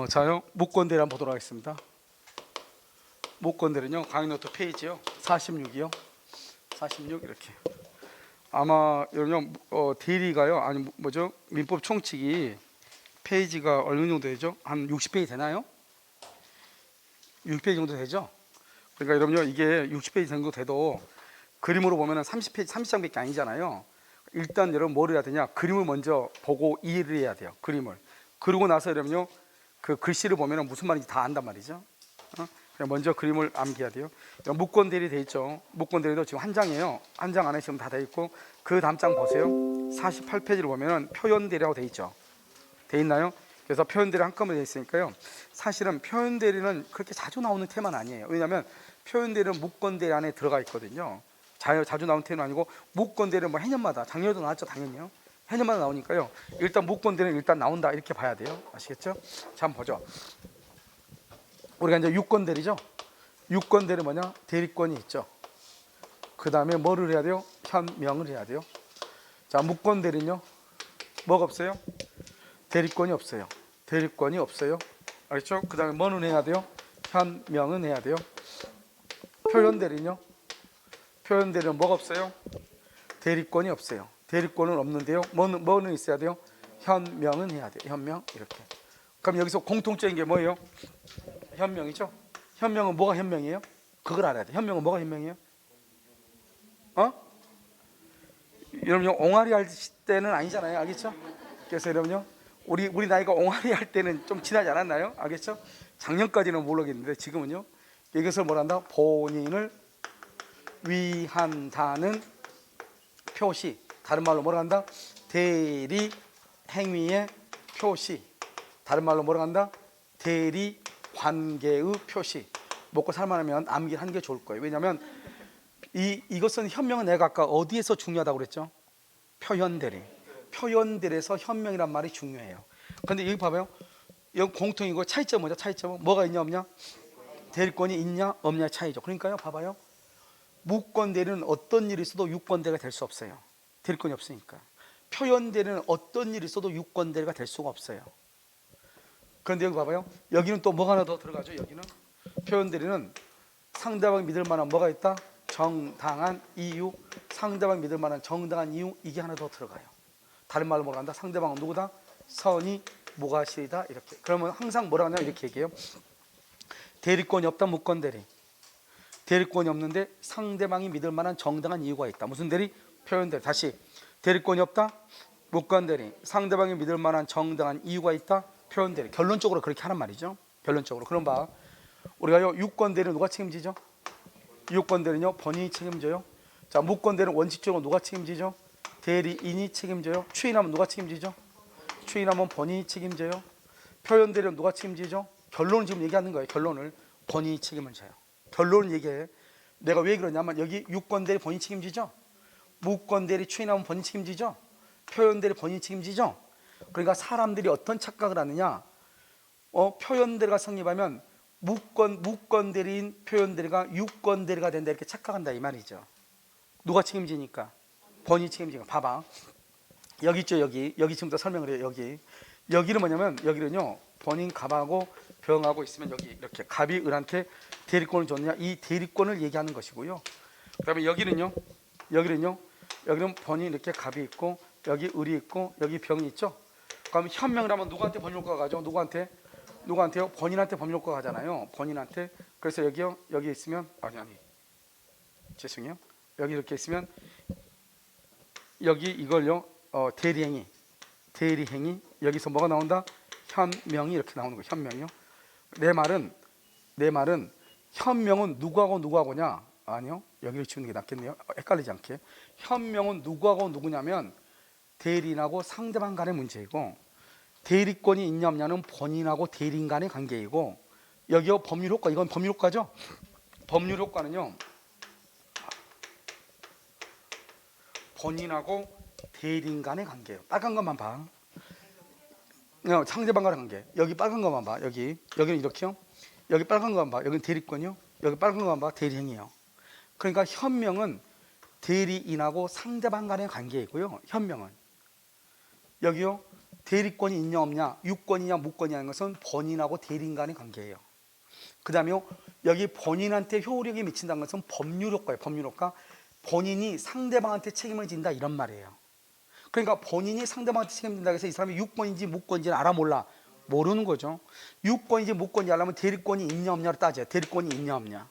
자요, 무권대를 한번 보도록 하겠습니다. 무권대는요, 강의노트 페이지요, 46이요, 46 이렇게. 아마 여러분 대리가요, 아니 뭐죠? 민법 총칙이 페이지가 어느 정도 되죠? 한 60페이지 되나요? 60페이지 정도 되죠? 그러니까 여러분요, 이게 60페이지 정도 돼도 그림으로 보면은 30페이지, 30장밖에 아니잖아요. 일단 여러분 뭘 해야 되냐? 그림을 먼저 보고 이해를 해야 돼요. 그림을. 그러고 나서 여러분요, 그 글씨를 보면은 무슨 말인지 다 안단 말이죠. 그냥 먼저 그림을 암기해야 돼요. 무권대리 돼 있죠. 무권대리도 지금 한 장이에요. 한 장 안에 지금 다 돼 있고, 그 다음 장 보세요. 48페이지를 보면은 표현대리라고 돼 있죠. 돼 있나요? 그래서 표현대리 한꺼번에 돼 있으니까요. 사실은 표현대리는 그렇게 자주 나오는 테마는 아니에요. 왜냐하면 표현대리는 무권대리 안에 들어가 있거든요. 자주 나오는 테마는 아니고, 무권대리는 뭐 해년마다, 작년에도 나왔죠, 당연히요. 해년마다 나오니까요. 일단 무권대리는 일단 나온다 이렇게 봐야 돼요. 아시겠죠? 자, 한번 보죠. 우리가 이제 유권대리죠. 유권대리 뭐냐? 대리권이 있죠. 그 다음에 뭐를 해야 돼요? 현명을 해야 돼요. 자, 무권대리는요, 뭐가 없어요? 대리권이 없어요. 대리권이 없어요. 알겠죠? 그 다음에 뭐는 해야 돼요? 현명은 해야 돼요. 표현대리는요, 표현대리는 뭐가 없어요? 대리권이 없어요. 대리권은 없는데요, 뭐는 있어야 돼요? 현명은 해야 돼요. 현명 이렇게. 그럼 여기서 공통적인 게 뭐예요? 현명이죠. 현명은 뭐가 현명이에요? 그걸 알아야 돼. 현명은 뭐가 현명이에요? 여러분요, 옹알이 할 때는 아니잖아요. 알겠죠? 그래서 여러분요, 우리 나이가 옹알이 할 때는 좀 지나지 않았나요? 알겠죠? 작년까지는 모르겠는데 지금은요, 이것을 뭐란다? 본인을 위한다는 표시. 다른 말로 뭐라 한다? 대리 행위의 표시. 다른 말로 뭐라 한다? 대리 관계의 표시. 먹고 살만하면 암기를 하는 게 좋을 거예요. 왜냐하면 이것은 현명은 내가 아까 어디에서 중요하다고 그랬죠? 표현대리. 표현대리에서 현명이란 말이 중요해요. 그런데 여기 봐봐요. 여기 공통이고 차이점 뭐죠? 차이점은 뭐가 있냐 없냐? 대리권이 있냐 없냐 차이죠. 그러니까요, 봐봐요. 무권대리는 어떤 일이 있어도 유권대리가 될 수 없어요. 대리권이 없으니까. 표현대리는 어떤 일이 있어도 유권대리가 될 수가 없어요. 그런데 여기 봐봐요. 여기는 또 뭐가 하나 더 들어가죠. 여기는 표현대리는 상대방이 믿을 만한 뭐가 있다? 정당한 이유. 상대방이 믿을 만한 정당한 이유, 이게 하나 더 들어가요. 다른 말로 뭐라 한다? 상대방은 누구다? 선이 무과실이다. 이렇게. 그러면 항상 뭐라 하냐 이렇게 얘기해요. 대리권이 없다. 무권대리. 대리권이 없는데 상대방이 믿을 만한 정당한 이유가 있다. 무슨 대리? 표현대리. 다시, 대리권이 없다. 무권대리. 상대방이 믿을 만한 정당한 이유가 있다. 표현대리. 결론적으로 그렇게 하는 말이죠. 결론적으로. 그럼 봐, 우리가요, 유권대리는 누가 책임지죠? 유권대리는요, 본인이 책임져요. 자, 무권대리는 원칙적으로 누가 책임지죠? 대리인이 책임져요. 추인하면 누가 책임지죠? 추인하면 본인이 책임져요. 표현대리는 누가 책임지죠? 결론을 지금 얘기하는 거예요. 결론을 본인이 책임을 져요. 결론을 얘기해. 내가 왜 그러냐면, 여기 유권대리 본인이 책임지죠? 무권대리 추인하면 본인이 책임지죠? 표현대리 본인이 책임지죠? 그러니까 사람들이 어떤 착각을 하느냐, 표현대리가 성립하면 무권대리인 표현대리가 유권대리가 된다 이렇게 착각한다 이 말이죠. 누가 책임지니까? 본인이 책임지니까. 봐봐, 여기 있죠. 여기 지금부터 설명을 해요. 여기는 뭐냐면, 여기는요, 본인 갑하고 병하고 있으면 여기 이렇게 갑이 을한테 대리권을 줬느냐, 이 대리권을 얘기하는 것이고요. 그 다음에 여기는 본인 이렇게 갑이 있고, 여기 을이 있고, 여기 병이 있죠. 그럼 현명을 하면 누구한테 법률효과가 가죠? 누구한테요? 본인한테 법률효과가 가잖아요. 본인한테. 그래서 여기 있으면, 죄송해요. 여기 이렇게 있으면, 여기 이걸요, 대리행위. 여기서 뭐가 나온다? 현명이 이렇게 나오는 거예요. 현명이요. 내 말은 현명은 누구하고냐? 아니요. 여기를 지우는 게 낫겠네요. 헷갈리지 않게. 현명은 누구하고 누구냐면 대리인하고 상대방 간의 문제이고, 대리권이 있냐 없냐는 본인하고 대리인 간의 관계이고, 여기요, 법률효과. 이건 법률효과죠. 법률효과는요, 본인하고 대리인 간의 관계예요. 빨간 것만 봐. 상대방 간의 관계. 여기 빨간 것만 봐. 여기는 이렇게요. 여기 빨간 것만 봐. 여기는 대리권이요. 여기 빨간 것만 봐. 대리행위요. 그러니까 현명은 대리인하고 상대방 간의 관계이고요. 현명은 여기요, 대리권이 있냐 없냐, 유권이냐 무권이냐 하는 것은 본인하고 대리인 간의 관계예요. 그 다음에 여기 본인한테 효력이 미친다는 것은 법률 효과예요. 법률 효과. 본인이 상대방한테 책임을 진다 이런 말이에요. 그러니까 본인이 상대방한테 책임진다고 해서 이 사람이 유권인지 무권인지는 알아 몰라? 모르는 거죠. 유권인지 무권인지 알려면 대리권이 있냐 없냐를 따져요. 대리권이 있냐 없냐.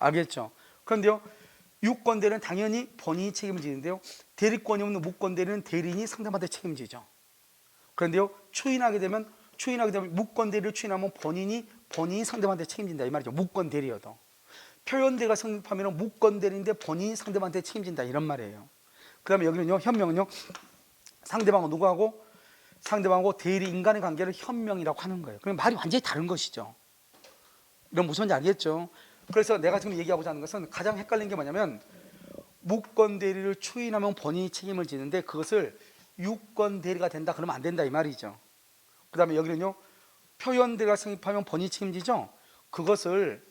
알겠죠? 그런데요, 유권 대리는 당연히 본인이 책임을 지는데요, 대리권이 없는 무권 대리는 대리인이 상대방한테 책임지죠. 그런데요, 추인하게 되면 무권 대리를 추인하면 본인이 상대방한테 책임진다 이 말이죠. 무권 대리여도. 표현 대리가 성립하면 무권 대리인데 본인이 상대방한테 책임진다 이런 말이에요. 그 다음에 여기는요, 현명은요, 상대방은 누구하고? 상대방하고 대리 인간의 관계를 현명이라고 하는 거예요. 그럼 말이 완전히 다른 것이죠. 이런 무슨 말인지 알겠죠? 그래서 내가 지금 얘기하고자 하는 것은 가장 헷갈리는 게 뭐냐면, 무권 대리를 추인하면 본인이 책임을 지는데 그것을 유권 대리가 된다 그러면 안 된다 이 말이죠. 그 다음에 여기는요, 표현 대리가 성립하면 본인이 책임지죠. 그것을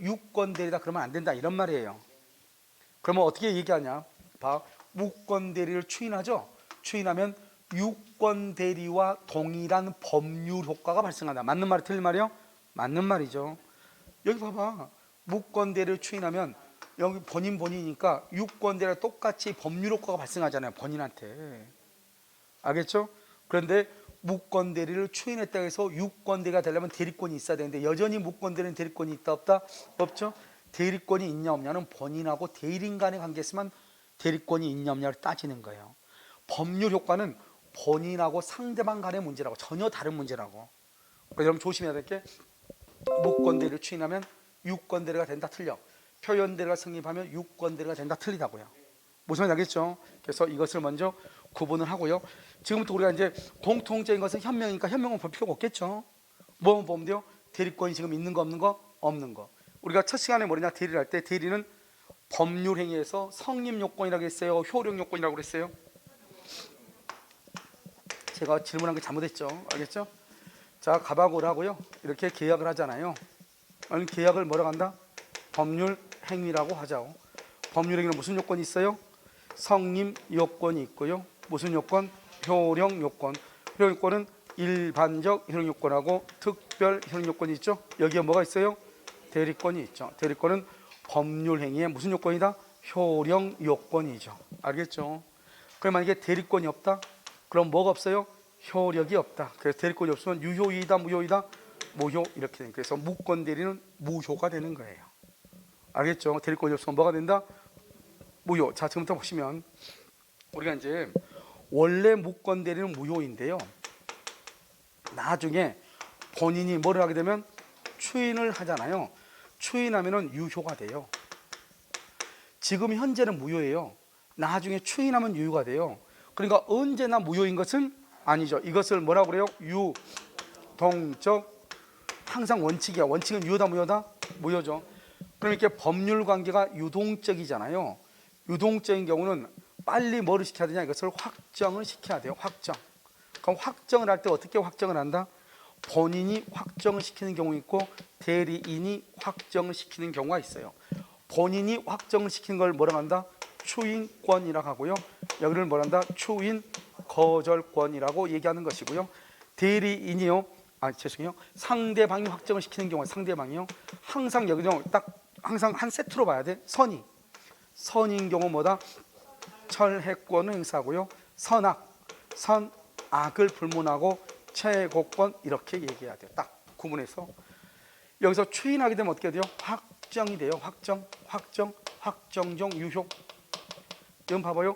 유권 대리다 그러면 안 된다 이런 말이에요. 그러면 어떻게 얘기하냐? 봐, 무권 대리를 추인하죠. 추인하면 유권 대리와 동일한 법률 효과가 발생한다. 맞는 말이 틀린 말이요? 맞는 말이죠. 여기 봐봐, 무권 대리를 추인하면 여기 본인이니까 유권 대리와 똑같이 법률 효과가 발생하잖아요. 본인한테. 알겠죠? 그런데 무권 대리를 추인했다고 해서 유권 대리가 되려면 대리권이 있어야 되는데 여전히 무권 대리는 대리권이 있다 없다? 없죠? 대리권이 있냐 없냐는 본인하고 대리인 간의 관계에서만 대리권이 있냐 없냐를 따지는 거예요. 법률 효과는 본인하고 상대방 간의 문제라고, 전혀 다른 문제라고. 그래서 여러분 조심해야 될 게, 무권 대리를 추인하면 유권 대리가 된다 틀려. 표현 대리가 성립하면 유권 대리가 된다 틀리다고요. 무슨 말인지 알겠죠? 그래서 이것을 먼저 구분을 하고요. 지금부터 우리가 이제 공통적인 것은 현명이니까 현명은 볼 필요가 없겠죠. 뭐만 보면 돼요? 대리권이 지금 있는 거 없는 거? 없는 거. 우리가 첫 시간에 뭐냐, 대리를 할 때 대리는 법률 행위에서 성립 요건이라고 했어요? 효력 요건이라고 그랬어요? 제가 질문한 게 잘못했죠. 알겠죠? 자, 갑하고를 하고요, 이렇게 계약을 하잖아요. 아니, 계약을 뭐라고 한다? 법률 행위라고 하자고. 법률 행위는 무슨 요건이 있어요? 성립 요건이 있고요. 무슨 요건? 효력 요건. 효력 요건은 일반적 효력 요건하고 특별 효력 요건이 있죠. 여기에 뭐가 있어요? 대리권이 있죠. 대리권은 법률 행위의 무슨 요건이다? 효력 요건이죠. 알겠죠? 그럼 만약에 대리권이 없다? 그럼 뭐가 없어요? 효력이 없다. 그래서 대리권이 없으면 유효이다 무효이다? 무효. 이렇게 되는. 그래서 무권 대리는 무효가 되는 거예요. 알겠죠? 대리권이 없으면 뭐가 된다? 무효. 자, 지금부터 보시면 우리가 이제 원래 무권 대리는 무효인데요, 나중에 본인이 뭐를 하게 되면 추인을 하잖아요. 추인하면은 유효가 돼요. 지금 현재는 무효예요. 나중에 추인하면 유효가 돼요. 그러니까 언제나 무효인 것은 아니죠. 이것을 뭐라고 그래요? 유동적. 항상 원칙이야. 원칙은 유효다 무효다? 무효죠. 그럼 이렇게 법률 관계가 유동적이잖아요. 유동적인 경우는 빨리 뭐를 시켜야 되냐? 이것을 확정을 시켜야 돼요. 확정. 그럼 확정을 할 때 어떻게 확정을 한다? 본인이 확정을 시키는 경우 있고 대리인이 확정을 시키는 경우가 있어요. 본인이 확정을 시키는 걸 뭐라고 한다? 추인권이라고 하고요. 여기를 뭐라 한다? 추인 거절권이라고 얘기하는 것이고요. 대리인이요, 죄송해요, 상대방이 확정을 시키는 경우, 상대방이요, 항상 여기는 딱 항상 한 세트로 봐야 돼. 선인 경우 뭐다? 철회권을 행사하고요. 선악을 불문하고 최고권, 이렇게 얘기해야 돼요. 딱 구분해서. 여기서 추인하게 되면 어떻게 돼요? 확정이 돼요. 확정적 유효. 여러분 봐봐요.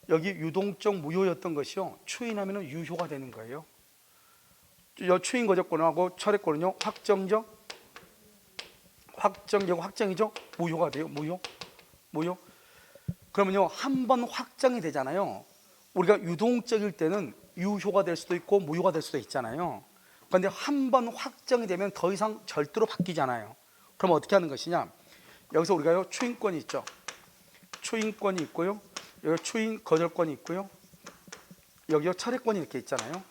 여기 유동적 무효였던 것이요, 추인하면 유효가 되는 거예요. 추인 거절권하고 철회권은요, 확정이죠. 무효가 돼요. 무효. 그러면요, 한 번 확정이 되잖아요. 우리가 유동적일 때는 유효가 될 수도 있고 무효가 될 수도 있잖아요. 그런데 한 번 확정이 되면 더 이상 절대로 바뀌잖아요. 그럼 어떻게 하는 것이냐? 여기서 우리가요, 추인권이 있죠. 추인권이 있고요, 여기 추인 거절권이 있고요, 여기요 철회권이 이렇게 있잖아요.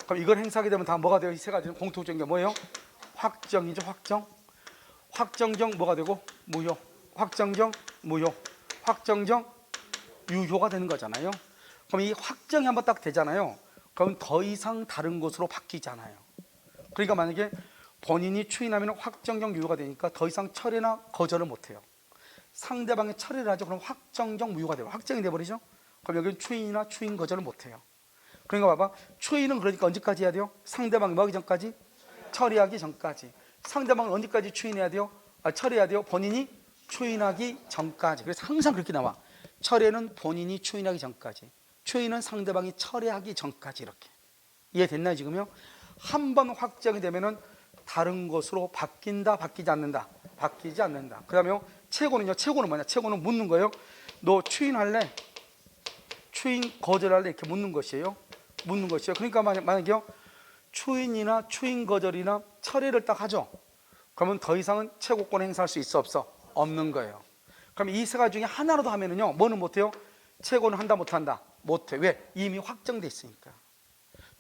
그럼 이걸 행사하게 되면 다 뭐가 돼요? 이 세 가지는 공통적인 게 뭐예요? 확정이죠. 확정적 뭐가 되고? 무효. 확정적 무효. 확정적 유효가 되는 거잖아요. 그럼 이 확정이 한번 딱 되잖아요. 그럼 더 이상 다른 것으로 바뀌잖아요. 그러니까 만약에 본인이 추인하면 확정적 무효가 되니까 더 이상 철회나 거절을 못해요. 상대방이 철회를 하죠. 그럼 확정적 무효가 돼요. 확정이 돼버리죠. 그럼 여기는 추인이나 추인 거절을 못해요. 그러니까 봐봐, 추인은 그러니까 언제까지 해야 돼요? 상대방이 뭐 하기 전까지? 처리하기 전까지. 상대방은 언제까지 추인해야 돼요? 처리해야 돼요? 본인이 추인하기 전까지. 그래서 항상 그렇게 나와. 철회는 본인이 추인하기 전까지, 추인은 상대방이 철회하기 전까지. 이렇게 이해됐나요 지금요? 한 번 확정이 되면은 다른 것으로 바뀐다, 바뀌지 않는다? 바뀌지 않는다. 그 다음에 최고는요, 최고는 뭐냐? 최고는 묻는 거예요. 너 추인할래? 추인 거절할래? 이렇게 묻는 것이에요. 묻는 것이에요. 그러니까 만약에요, 추인이나 추인 거절이나 철회를 딱 하죠. 그러면 더 이상은 최고권 행사할 수 있어, 없어? 없는 거예요. 그럼 이 세 가지 중에 하나라도 하면은요, 뭐는 못해요? 최고는 한다, 못한다? 못해. 왜? 이미 확정돼 있으니까.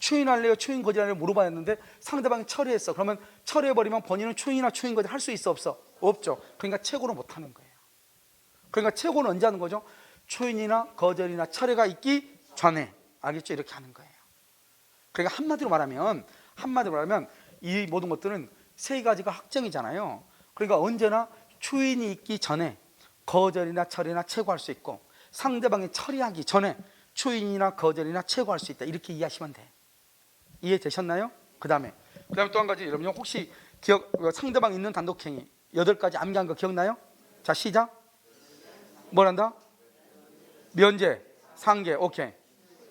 추인할래요? 추인 거절할래요? 물어봤는데 상대방이 철회했어. 그러면 철회해버리면 본인은 추인이나 추인 거절 할 수 있어, 없어? 없죠. 그러니까 최고는 못하는 거예요. 그러니까 최고는 언제 하는 거죠? 추인이나 거절이나 철회가 있기 전에. 알겠죠? 이렇게 하는 거예요. 그러니까 한마디로 말하면 이 모든 것들은 세 가지가 확정이잖아요. 그러니까 언제나 추인이 있기 전에 거절이나 철회나 최고할 수 있고, 상대방이 처리하기 전에 추인이나 거절이나 최고할 수 있다. 이렇게 이해하시면 돼. 이해되셨나요? 그 다음에 또 한 가지, 여러분 혹시 상대방 있는 단독행위 8가지 암기한 거 기억나요? 자, 시작. 뭐란다? 면제, 상계, 오케이.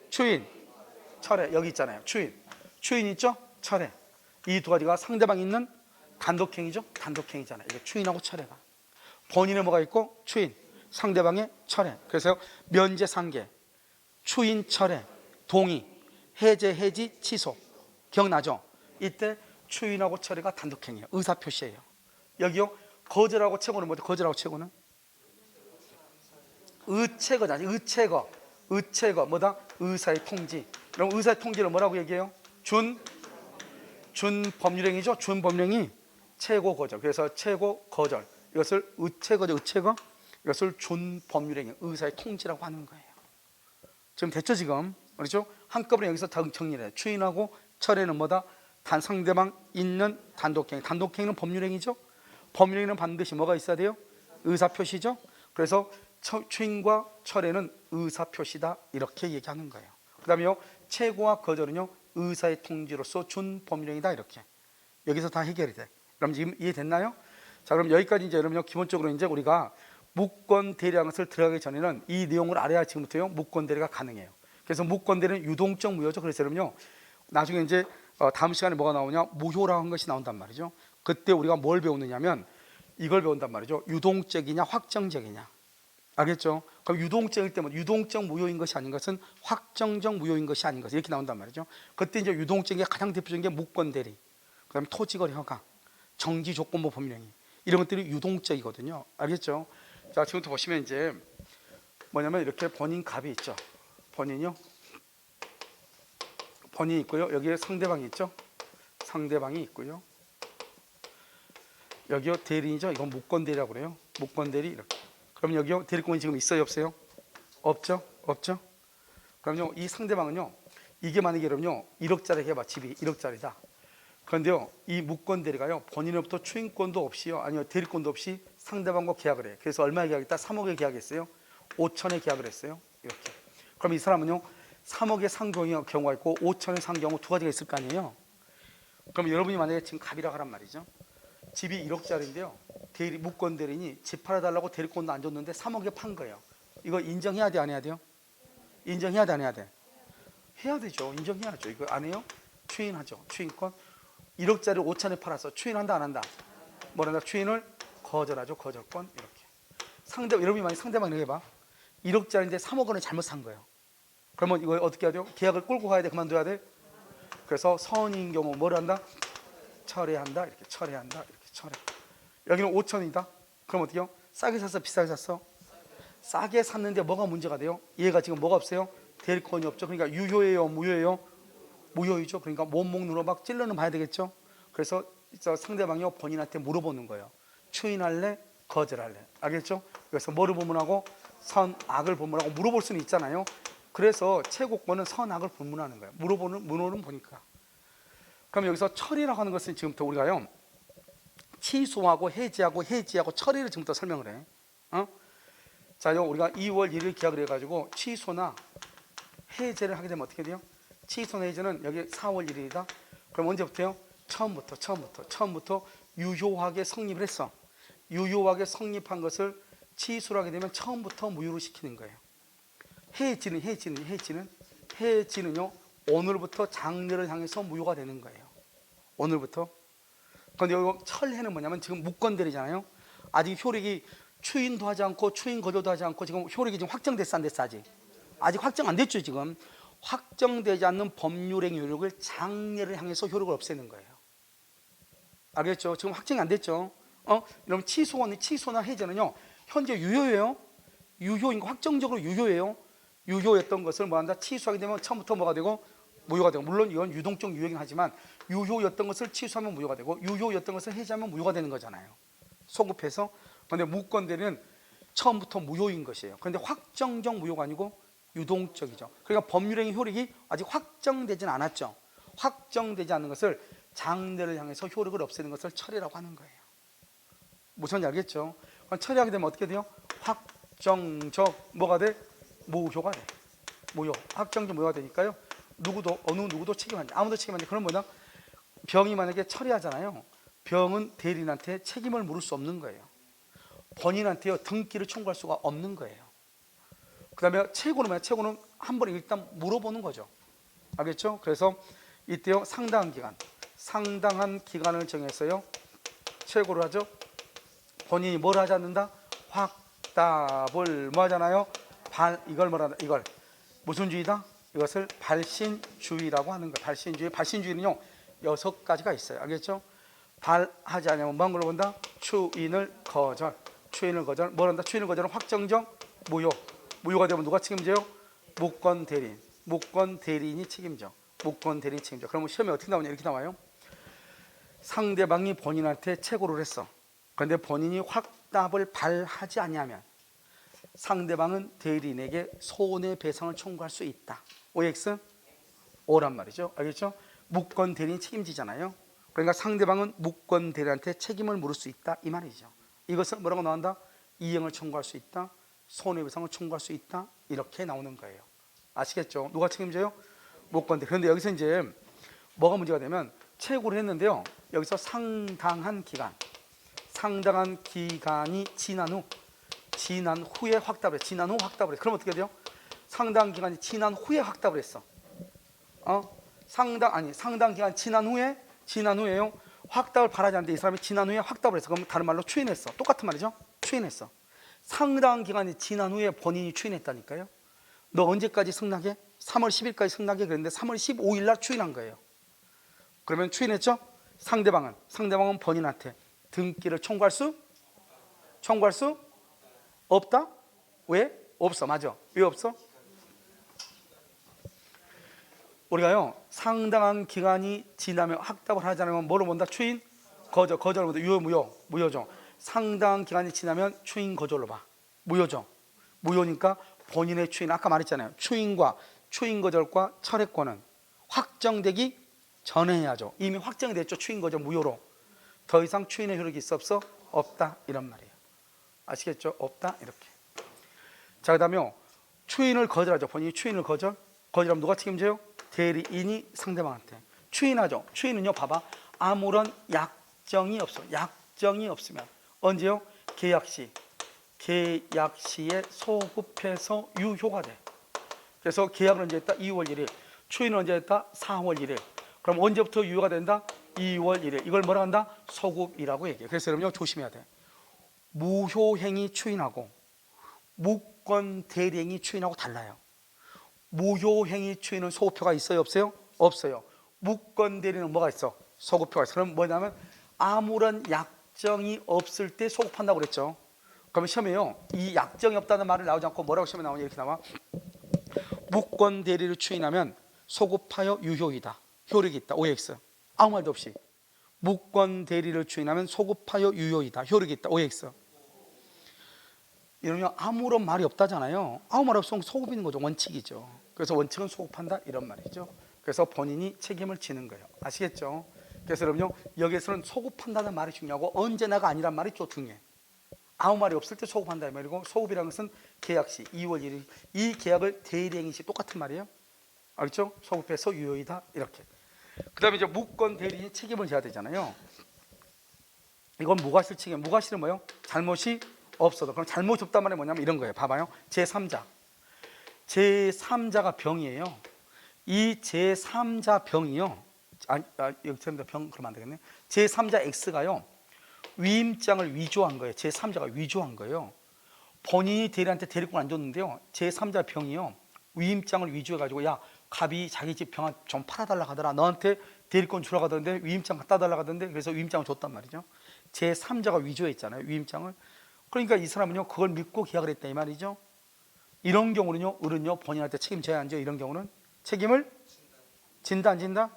추인, 철회. 여기 있잖아요. 추인 있죠? 철회. 이 두 가지가 상대방 있는 단독행위죠? 단독행위잖아요. 이게 추인하고 철회가. 본인의 뭐가 있고? 추인, 상대방의 철회. 그래서 면제, 상계, 추인, 철회, 동의, 해제, 해지, 취소. 기억나죠? 이때 추인하고 철회가 단독행위예요. 의사표시예요. 여기요, 거절하고 최고는 뭐죠? 거절하고 최고는 의체거잖아요. 의체거 뭐다? 의사의 통지. 그럼 의사의 통지를 뭐라고 얘기해요? 준법률행위죠. 준법률행위 최고 거절. 그래서 최고 거절, 이것을 의체거, 이것을 준법률행위, 의사의 통지라고 하는 거예요. 지금 됐죠? 지금 그렇죠? 한꺼번에 여기서 정리를 해요. 추인하고 철회는 뭐다? 상대방 있는 단독행위. 단독행위는 법률행위죠. 법률행위는 반드시 뭐가 있어야 돼요? 의사표시죠. 그래서 추인과 철회는 의사표시다, 이렇게 얘기하는 거예요. 그 다음에요, 최고와 거절은요, 의사의 통지로서 준법률행위다. 이렇게 여기서 다 해결이 돼. 그럼 지금 이해됐나요? 자, 그럼 여기까지 이제 여러분요, 기본적으로 이제 우리가 무권 대리라는 것을 들어가기 전에는 이 내용을 알아야 지금부터요, 무권 대리가 가능해요. 그래서 무권 대리는 유동적 무효죠. 그래서 여러분요, 나중에 이제 다음 시간에 뭐가 나오냐, 무효라고 한 것이 나온단 말이죠. 그때 우리가 뭘 배우느냐면 이걸 배운단 말이죠. 유동적이냐 확정적이냐. 알겠죠? 그럼 유동적일 때면 유동적 무효인 것이 아닌 것은 확정적 무효인 것이 아닌 것, 이렇게 나온단 말이죠. 그때 이제 유동적인 게 가장 대표적인 게 무권 대리, 그다음에 토지거래 허가, 정지 조건부 법률행위, 이런 것들이 유동적이거든요. 알겠죠? 자, 지금부터 보시면 이제 뭐냐면 이렇게 본인 갑이 있죠. 본인이요. 본인이 있고요. 여기에 상대방이 있죠. 상대방이 있고요. 여기요 대리인이죠. 이건 무권 대리라고 그래요. 무권 대리 이렇게. 그럼 여기요 대리권이 지금 있어요, 없어요? 없죠. 그럼요, 이 상대방은요, 이게 만약에 여러분요 1억짜리 해봐. 집이 1억짜리다. 그런데요, 이 무권 대리가요, 본인으로부터 추인권도 없이요, 아니요 대리권도 없이 상대방과 계약을 해요. 그래서 얼마에 계약했다? 3억에 계약했어요. 5천에 계약을 했어요. 이렇게. 그럼 이 사람은요 3억의 상경우가 있고 5천의 상경우 두 가지가 있을 거 아니에요. 그럼 여러분이 만약에 지금 갑이라고 하란 말이죠. 집이 1억짜리인데요, 무권 대리인이 집 팔아달라고 대리권도 안 줬는데 3억에 판 거예요. 이거 인정해야 돼, 안 해야 돼요? 인정해야 돼, 안 해야 돼? 해야 되죠. 인정해야죠. 이거 안 해요? 추인하죠. 추인권. 1억짜리 5천에 팔아서 추인한다, 안 한다? 뭐란다? 추인을 거절하죠. 거절권. 이렇게. 여러분이 만약 상대방 이렇게 해봐. 1억짜리인데 3억 원을 잘못 산 거예요. 그러면 이거 어떻게 하죠? 계약을 끌고 가야 돼, 그만둬야 돼? 그래서 선인 경우 뭘 한다? 철회한다. 이렇게 철회한다. 이렇게 철회. 여기는 5천이다. 그럼 어떻게 해요? 싸게 샀어, 비싸게 샀어? 싸게 샀는데 뭐가 문제가 돼요? 얘가 지금 뭐가 없어요? 대리권이 없죠. 그러니까 유효예요, 무효예요? 무효이죠. 그러니까 몸목눈으로 막 찔러는 봐야 되겠죠. 그래서 상대방이 본인한테 물어보는 거예요. 추인할래? 거절할래? 알겠죠? 그래서 뭐를 보문하고 선악을 보문하고 물어볼 수는 있잖아요. 그래서 최고권은 선악을 불문하는 거예요. 문호는 보니까. 그럼 여기서 철이라고 하는 것은 지금부터 우리가요, 취소하고 해지하고 처리를 지금부터 설명을 해. 자, 우리가 2월 1일 기약을 해가지고 취소나 해제를 하게 되면 어떻게 돼요? 취소나 해제는 여기 4월 1일이다. 그럼 언제부터요? 처음부터 유효하게 성립을 했어. 유효하게 성립한 것을 취소를 하게 되면 처음부터 무효로 시키는 거예요. 해지는요, 오늘부터 장래를 향해서 무효가 되는 거예요. 오늘부터. 그런데 여기 철해는 뭐냐면 지금 무건대리잖아요. 아직 효력이 추인도 하지 않고 추인 거절도 하지 않고 지금 효력이 지금 확정됐어 안 됐어? 아직 확정 안 됐죠. 지금 확정되지 않는 법률행위 효력을 장래를 향해서 효력을 없애는 거예요. 알겠죠? 지금 확정이 안 됐죠. 여러분 취소나 해제는요 현재 유효예요. 유효인 확정적으로 유효예요. 유효였던 것을 뭐한다? 취소하게 되면 처음부터 뭐가 되고 무효가 되고, 물론 이건 유동적 유효긴 하지만 유효였던 것을 취소하면 무효가 되고 유효였던 것을 해제하면 무효가 되는 거잖아요. 소급해서. 그런데 무건대리는 처음부터 무효인 것이에요. 그런데 확정적 무효가 아니고 유동적이죠. 그러니까 법률행위 효력이 아직 확정되진 않았죠. 확정되지 않는 것을 장래를 향해서 효력을 없애는 것을 철이라고 하는 거예요. 무슨 말인지 알겠죠? 그럼 처리하게 되면 어떻게 돼요? 확정적 뭐가 돼? 무효가 돼. 무효. 확정적 무효가 되니까요. 어느 누구도 책임 안 돼. 아무도 책임 안 돼. 그럼 뭐냐? 병이 만약에 처리하잖아요. 병은 대리인한테 책임을 물을 수 없는 거예요. 본인한테요 등기를 청구할 수가 없는 거예요. 그 다음에 최고는 한 번에 일단 물어보는 거죠. 알겠죠? 그래서 이때요 상당한 기간을 정해서요 최고를 하죠. 본인이 뭘 하지 않는다? 확답을 뭐 하잖아요? 이걸 뭐라 이걸 무슨 주의다? 이것을 발신주의라고 하는 거예요. 발신주의는요 6가지가 있어요. 알겠죠? 발하지 않으면 뭐한 걸로 본다? 추인을 거절. 뭐란다? 추인을 거절은 확정적 무효. 무효가 되면 누가 책임져요? 무권 대리인이 책임져. 그러면 시험에 어떻게 나오냐? 이렇게 나와요. 상대방이 본인한테 채고를 했어. 그런데 본인이 확답을 발하지 아니하면 상대방은 대리인에게 손해배상을 청구할 수 있다. OX? O란 말이죠. 알겠죠? 무권 대리인이 책임지잖아요. 그러니까 상대방은 무권 대리인한테 책임을 물을 수 있다 이 말이죠. 이것은 뭐라고 나온다? 이행을 청구할 수 있다, 손해배상을 청구할 수 있다, 이렇게 나오는 거예요. 아시겠죠? 누가 책임져요? 무권 대리. 그런데 여기서 이제 뭐가 문제가 되면 채고를 했는데요 여기서 상당한 기간이 지난 후에 확답을 해. 그럼 어떻게 돼요? 상당한 기간이 지난 후에 확답을 했어. 상당 기간 지난 후에요 확답을 바라지 않는데 이 사람이 지난 후에 확답을 했어. 그럼 다른 말로 추인했어. 똑같은 말이죠. 추인했어. 상당한 기간이 지난 후에 본인이 추인했다니까요. 너 언제까지 승낙해? 3월 10일까지 승낙해. 그랬는데 3월 15일 날 추인한 거예요. 그러면 추인했죠? 상대방은 본인한테 등기를 청구할 수 없다? 왜? 없어. 맞아. 왜 없어? 우리가요 상당한 기간이 지나면 확답을 하지 않으면 뭐로 본다? 추인 거절을 본다. 무효죠. 상당한 기간이 지나면 추인 거절로 봐. 무효죠. 무효니까 본인의 추인, 아까 말했잖아요. 추인과 추인 거절과 철회권은 확정되기 전에 해야죠. 이미 확정이 됐죠. 추인 거절 무효로. 더 이상 추인의 효력이 있어 없어? 없다 이런 말이에요. 아시겠죠? 없다 이렇게. 자, 그다음에 추인을 거절하죠. 본인이 추인을 거절하면 누가 책임져요? 대리인이 상대방한테 추인하죠. 추인은요 봐봐, 아무런 약정이 없으면 언제요? 계약 시에 소급해서 유효가 돼. 그래서 계약은 언제 했다? 2월 1일. 추인은 언제 했다? 4월 1일. 그럼 언제부터 유효가 된다? 2월 1일. 이걸 뭐라 한다? 소급이라고 얘기해. 그래서 여러분요 조심해야 돼. 무효행위 추인하고 무권 대리행위 추인하고 달라요. 무효행위 추인은 소급표가 있어요? 없어요? 없어요. 무권 대리는 뭐가 있어? 소급표가 있어. 그럼 뭐냐면 아무런 약정이 없을 때 소급한다고 그랬죠. 그러면 시험에요 이 약정이 없다는 말을 나오지 않고 뭐라고 시험에 나오냐? 이렇게 나와. 무권 대리를 추인하면 소급하여 유효이다, 효력이 있다. OX. 아무 말도 없이 무권 대리를 추인하면 소급하여 유효이다, 효력이 있다. OX. 이러면 아무런 말이 없다잖아요. 아무 말 없으면 소급인 거죠. 원칙이죠. 그래서 원칙은 소급한다 이런 말이죠. 그래서 본인이 책임을 지는 거예요. 아시겠죠? 그래서 여러분요, 여기에서는 소급한다는 말이 중요하고 언제나가 아니란 말이 좀 중요해. 아무 말이 없을 때 소급한다 이 말이고, 소급이라는 것은 계약 시 2월 1일 이 계약을 대리행위 시 똑같은 말이에요. 알겠죠? 소급해서 유효이다 이렇게. 그 다음에 이제 무권 대리인이 책임을 져야 되잖아요. 이건 무과실 책임. 무과실은 뭐예요? 잘못이 없어도. 그럼 잘못이 없단 말이 뭐냐면 이런 거예요. 봐봐요. 제3자. 제3자가 병이에요. 이 제3자 병이요. 여기 병 그러면 안 되겠네. 제3자 X가요. 위임장을 위조한 거예요. 제3자가 위조한 거예요. 본인이 대리한테 대리권 안 줬는데요. 제3자 병이요. 위임장을 위조해가지고 야, 갑이 자기 집 병 좀 팔아달라 하더라. 너한테 대리권 주라고 하던데 위임장 갖다 달라고 하던데 그래서 위임장을 줬단 말이죠. 제3자가 위조했잖아요. 위임장을. 그러니까 이 사람은요. 그걸 믿고 계약을 했다 이 말이죠. 이런 경우는요. 을은요. 본인한테 책임져야 하죠. 이런 경우는 책임을 진다 안 진다?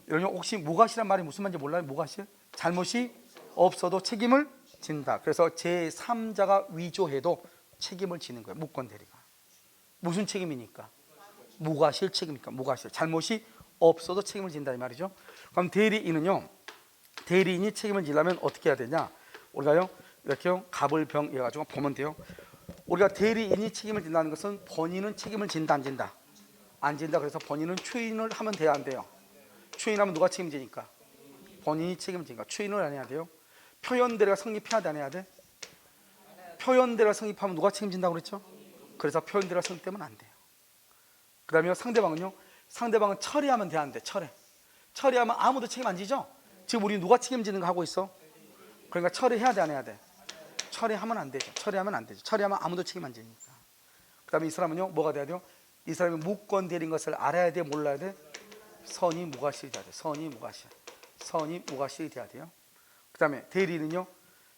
여러분 혹시 무과실한 말이 무슨 말인지 몰라요? 무과실? 잘못이 없어도 책임을 진다. 그래서 제3자가 위조해도 책임을 지는 거예요. 무권 대리가. 무슨 책임이니까? 무과실 책임이니까. 무과실. 잘못이 없어도 책임을 진다 이 말이죠. 그럼 대리인은요. 대리인이 책임을 지려면 어떻게 해야 되냐? 우리가요. 이렇게요. 갑을 병 해가지고 보면 돼요. 우리가 대리인이 책임을 진다는 것은 본인은 책임을 진다 안 진다? 안 진다. 그래서 본인은 추인을 하면 돼야 안 돼요? 추인하면 누가 책임지니까? 본인이 책임을 지니까 추인을 안 해야 돼요. 표현대리가 성립해야 돼 안 해야 돼? 표현대리가 성립하면 누가 책임진다고 그랬죠? 그래서 표현대리가 성립되면 안 돼요. 그 다음에 상대방은요. 상대방은 철회하면 돼 안 돼? 철회하면 아무도 책임 안 지죠? 지금 우리 누가 책임지는 거 하고 있어? 그러니까 철회해야 돼 안 해야 돼? 철회하면 안 되죠. 철회하면 안 되죠. 철회하면 아무도 책임 안 지니까. 그 다음에 이 사람은요. 뭐가 돼야 돼요? 이 사람이 무권 대리인 것을 알아야 돼 몰라야 돼? 선이 무과실이 돼야 돼. 선이 무과실이 돼야 돼요. 그 다음에 대리는요.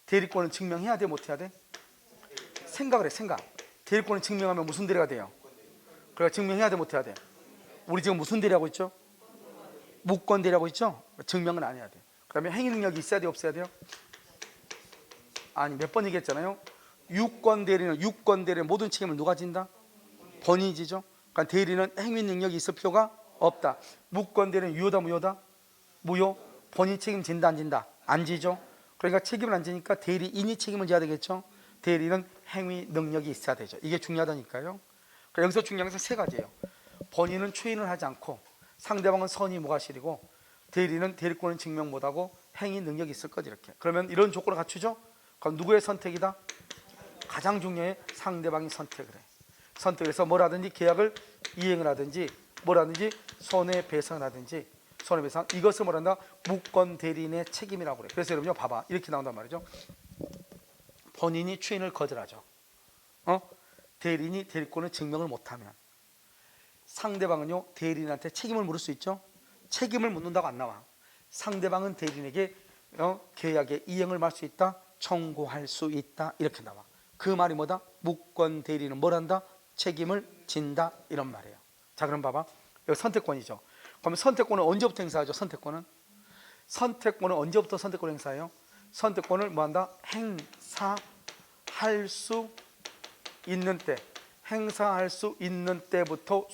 대리권을 증명해야 돼 못해야 돼? 생각을 해. 생각. 대리권을 증명하면 무슨 대리가 돼요? 그러니까 증명해야 돼 못해야 돼? 우리 지금 무슨 대리하고 있죠? 무권 대리하고 있죠? 증명은 안 해야 돼. 그 다음에 행위 능력이 있어야 돼 없어야 돼요? 아니 몇 번 얘기했잖아요. 유권 대리는 모든 책임을 누가 진다? 본인이 지죠. 그러니까 대리는 행위 능력이 있을 필요가 없다. 무권 대리는 유효다 무효다? 무효. 본인 책임진다 안 진다? 안 지죠. 그러니까 책임을 안 지니까 대리인이 책임을 져야 되겠죠. 대리는 행위 능력이 있어야 되죠. 이게 중요하다니까요. 그러니까 여기서 중요한 것은 세 가지예요. 본인은 추인을 하지 않고 상대방은 선이 무과실이고 대리는 대리권을 증명 못하고 행위 능력이 있을 것 이렇게. 그러면 이런 조건을 갖추죠. 그럼 누구의 선택이다? 가장 중요해. 상대방이 선택을 해. 선택해서 뭐라든지 계약을 이행을 하든지 뭐라든지 손해배상을 하든지 손해배상 이것을 뭐란다? 무권 대리인의 책임이라고 그래. 그래서 여러분요 봐봐 이렇게 나온단 말이죠. 본인이 추인을 거절하죠. 대리인이 대리권을 증명을 못하면 상대방은요 대리인한테 책임을 물을 수 있죠. 책임을 묻는다고 안 나와. 상대방은 대리인에게 계약의 이행을 할 수 있다, 청구할 수 있다 이렇게 나와. 그 말이 뭐다? 무권 대리인은 뭘 한다? 책임을 진다 이런 말이에요. 자 그럼 봐봐 여기 선택권이죠. 그럼 선택권은 언제부터 행사하죠? 선택권은 언제부터 선택권을 행사해요? 선택권을 뭐 한다? 행사할 수 있는 때, 행사할 수 있는 때부터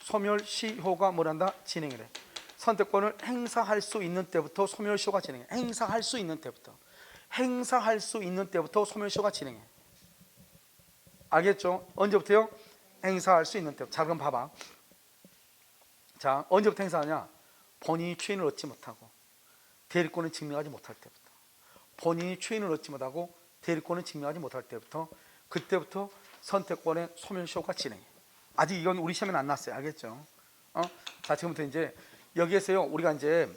소멸시효가 뭐란다? 진행을 해. 선택권을 행사할 수 있는 때부터 소멸시효가 진행해. 행사할 수 있는 때부터 소멸시효가 진행해. 알겠죠? 언제부터요? 행사할 수 있는 때부터. 자 그럼 봐봐. 자 언제부터 행사하냐? 본인이 추인을 얻지 못하고 대리권을 증명하지 못할 때부터. 본인이 추인을 얻지 못하고 대리권을 증명하지 못할 때부터 그때부터 선택권의 소멸시효가 진행해. 아직 이건 우리 시험에는 안 났어요. 알겠죠? 자 지금부터 이제 여기에서요 우리가 이제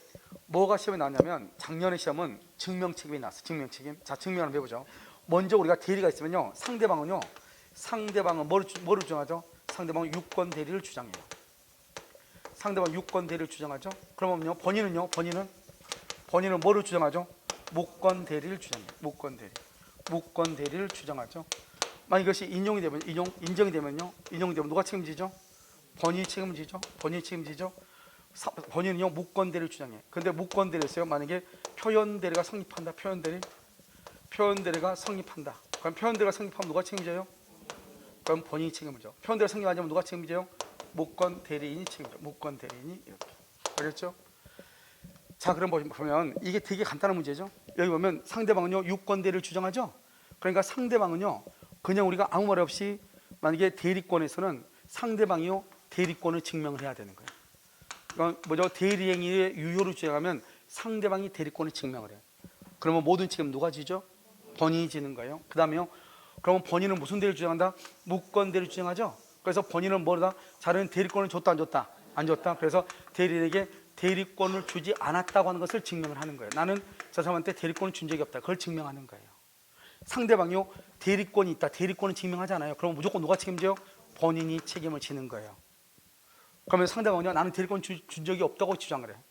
뭐가 시험에 나왔냐면 작년에 시험은 증명책임이 나왔어요. 증명책임. 자 증명 한번 해보죠. 먼저 우리가 대리가 있으면요 상대방은 뭐를 주장하죠? 상대방은 유권 대리를 주장해요. 상대방 유권 대리를 주장하죠. 그러면요 본인은 뭐를 주장하죠? 무권 대리를 주장해요. 무권 대리를 주장하죠. 만약 이것이 인정이 되면요 누가 책임지죠? 본인이 책임지죠. 본인은요 무권 대리를 주장해. 근데 무권 대리에서요 만약에 표현 대리가 성립한다. 표현 대리가 성립한다. 그럼 표현 대리가 성립하면 누가 책임져요? 그럼 본인이 책임을 져. 표현대로 성립하자면 누가 책임져요? 무권 대리인이 책임져. 무권 대리인이 이렇게. 알겠죠? 자, 그럼 보면 이게 되게 간단한 문제죠. 여기 보면 상대방은요 유권 대리를 주장하죠. 그러니까 상대방은요 그냥 우리가 아무 말 없이 만약에 대리권에서는 상대방이요 대리권을 증명을 해야 되는 거예요. 그러니까 뭐죠? 대리행위의 유효를 주장하면 상대방이 대리권을 증명을 해요. 그러면 모든 책임 누가 지죠? 본인이 지는 거예요. 그 다음에요. 그러면 본인은 무슨 대리를 주장한다? 무권 대리를 주장하죠. 그래서 본인은 뭐다? 자기는 대리권을 줬다 안 줬다? 안 줬다. 그래서 대리인에게 대리권을 주지 않았다고 하는 것을 증명을 하는 거예요. 나는 저 사람한테 대리권을 준 적이 없다. 그걸 증명하는 거예요. 상대방이요 대리권이 있다. 대리권을 증명하잖아요. 그럼 무조건 누가 책임져요? 본인이 책임을 지는 거예요. 그러면 상대방은요 나는 대리권 준 적이 없다고 주장을 해요.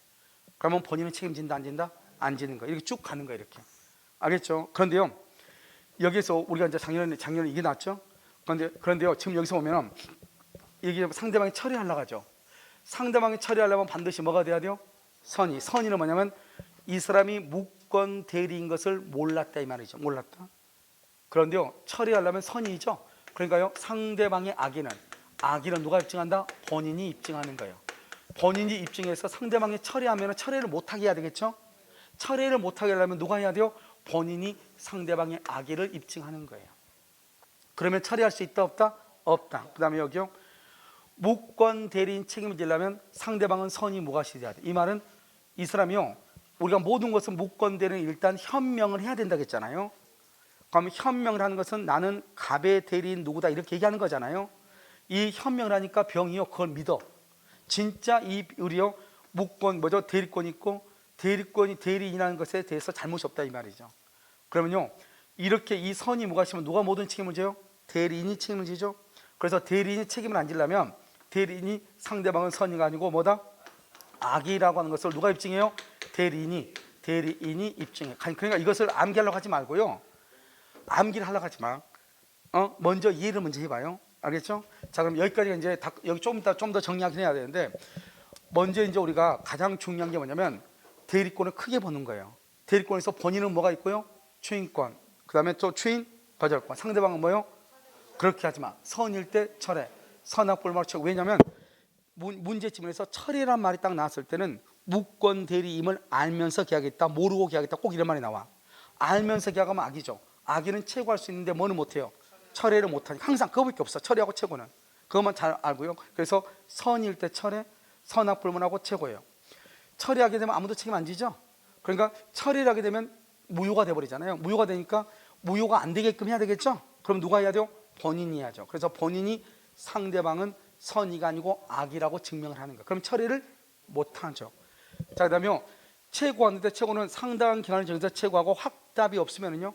그러면 본인은 책임진다 안 진다? 안 지는 거예요. 이렇게 쭉 가는 거예요. 이렇게. 알겠죠? 그런데요 여기서 우리가 이제 작년에 이게 났죠? 그런데요 지금 여기서 보면은 이게 상대방이 처리하려고 하죠. 상대방이 처리하려면 반드시 뭐가 돼야 돼요? 선의는 뭐냐면 이 사람이 무권 대리인 것을 몰랐다 이 말이죠. 몰랐다. 그런데요 처리하려면 선의죠. 그러니까요 상대방의 악의는 누가 입증한다? 본인이 입증하는 거예요. 본인이 입증해서 상대방이 처리하면 처리를 못하게 해야 되겠죠. 처리를 못하게 하려면 누가 해야 돼요? 본인이 상대방의 악의를 입증하는 거예요. 그러면 처리할 수 있다 없다? 없다. 그 다음에 여기요 무권 대리인 책임을 지려면 상대방은 선의 무과실이 돼야 돼. 이 말은 이 사람이요 우리가 모든 것은 무권 대리인 일단 현명을 해야 된다고 했잖아요. 그러면 현명을 하는 것은 나는 갑의 대리인 누구다 이렇게 얘기하는 거잖아요. 이 현명을 하니까 병이요 그걸 믿어. 진짜 이 우리요 무권 대리권이 있고 대리권이 대리인이라는 것에 대해서 잘못이 없다 이 말이죠. 그러면요 이렇게 이 선이 무과시면 누가 모든 책임을 져요? 대리인이 책임을 지죠. 그래서 대리인이 책임을 안 지려면 대리인이 상대방은 선의가 아니고 뭐다? 악이라고 하는 것을 누가 입증해요? 대리인이 입증해. 그러니까 이것을 암기하려고 하지 말고요. 암기를 하려고 하지 마. 먼저 이해를 먼저 해봐요. 알겠죠? 자, 그럼 여기까지 이제 여기 좀 더 정리하긴 해야 되는데 먼저 이제 우리가 가장 중요한 게 뭐냐면 대리권을 크게 보는 거예요. 대리권에서 본인은 뭐가 있고요? 추인권. 그 다음에 또 추인 거절권. 상대방은 뭐요? 그렇게 하지 마. 선일 때 철회. 선악불말 철회. 왜냐하면 문제집에서 철회란 말이 딱 나왔을 때는 무권 대리임을 알면서 계약했다, 모르고 계약했다 꼭 이런 말이 나와. 알면서 계약하면 악이죠. 악의는 최고할 수 있는데 뭐는 못해요? 철회를 못하니까. 항상 그거밖에 없어. 철회하고 최고는. 그것만 잘 알고요. 그래서 선일 때 철회, 선악불문하고 최고예요. 처리하게 되면 아무도 책임 안 지죠. 그러니까 처리를 하게 되면 무효가 돼버리잖아요. 무효가 되니까 무효가 안 되게끔 해야 되겠죠. 그럼 누가 해야 돼요? 본인이 해야죠. 그래서 본인이 상대방은 선의가 아니고 악이라고 증명을 하는 거예요. 그럼 처리를 못하죠. 자, 그 다음에 최고하는데 최고는 상당한 기간을 정해서 최고하고 확답이 없으면요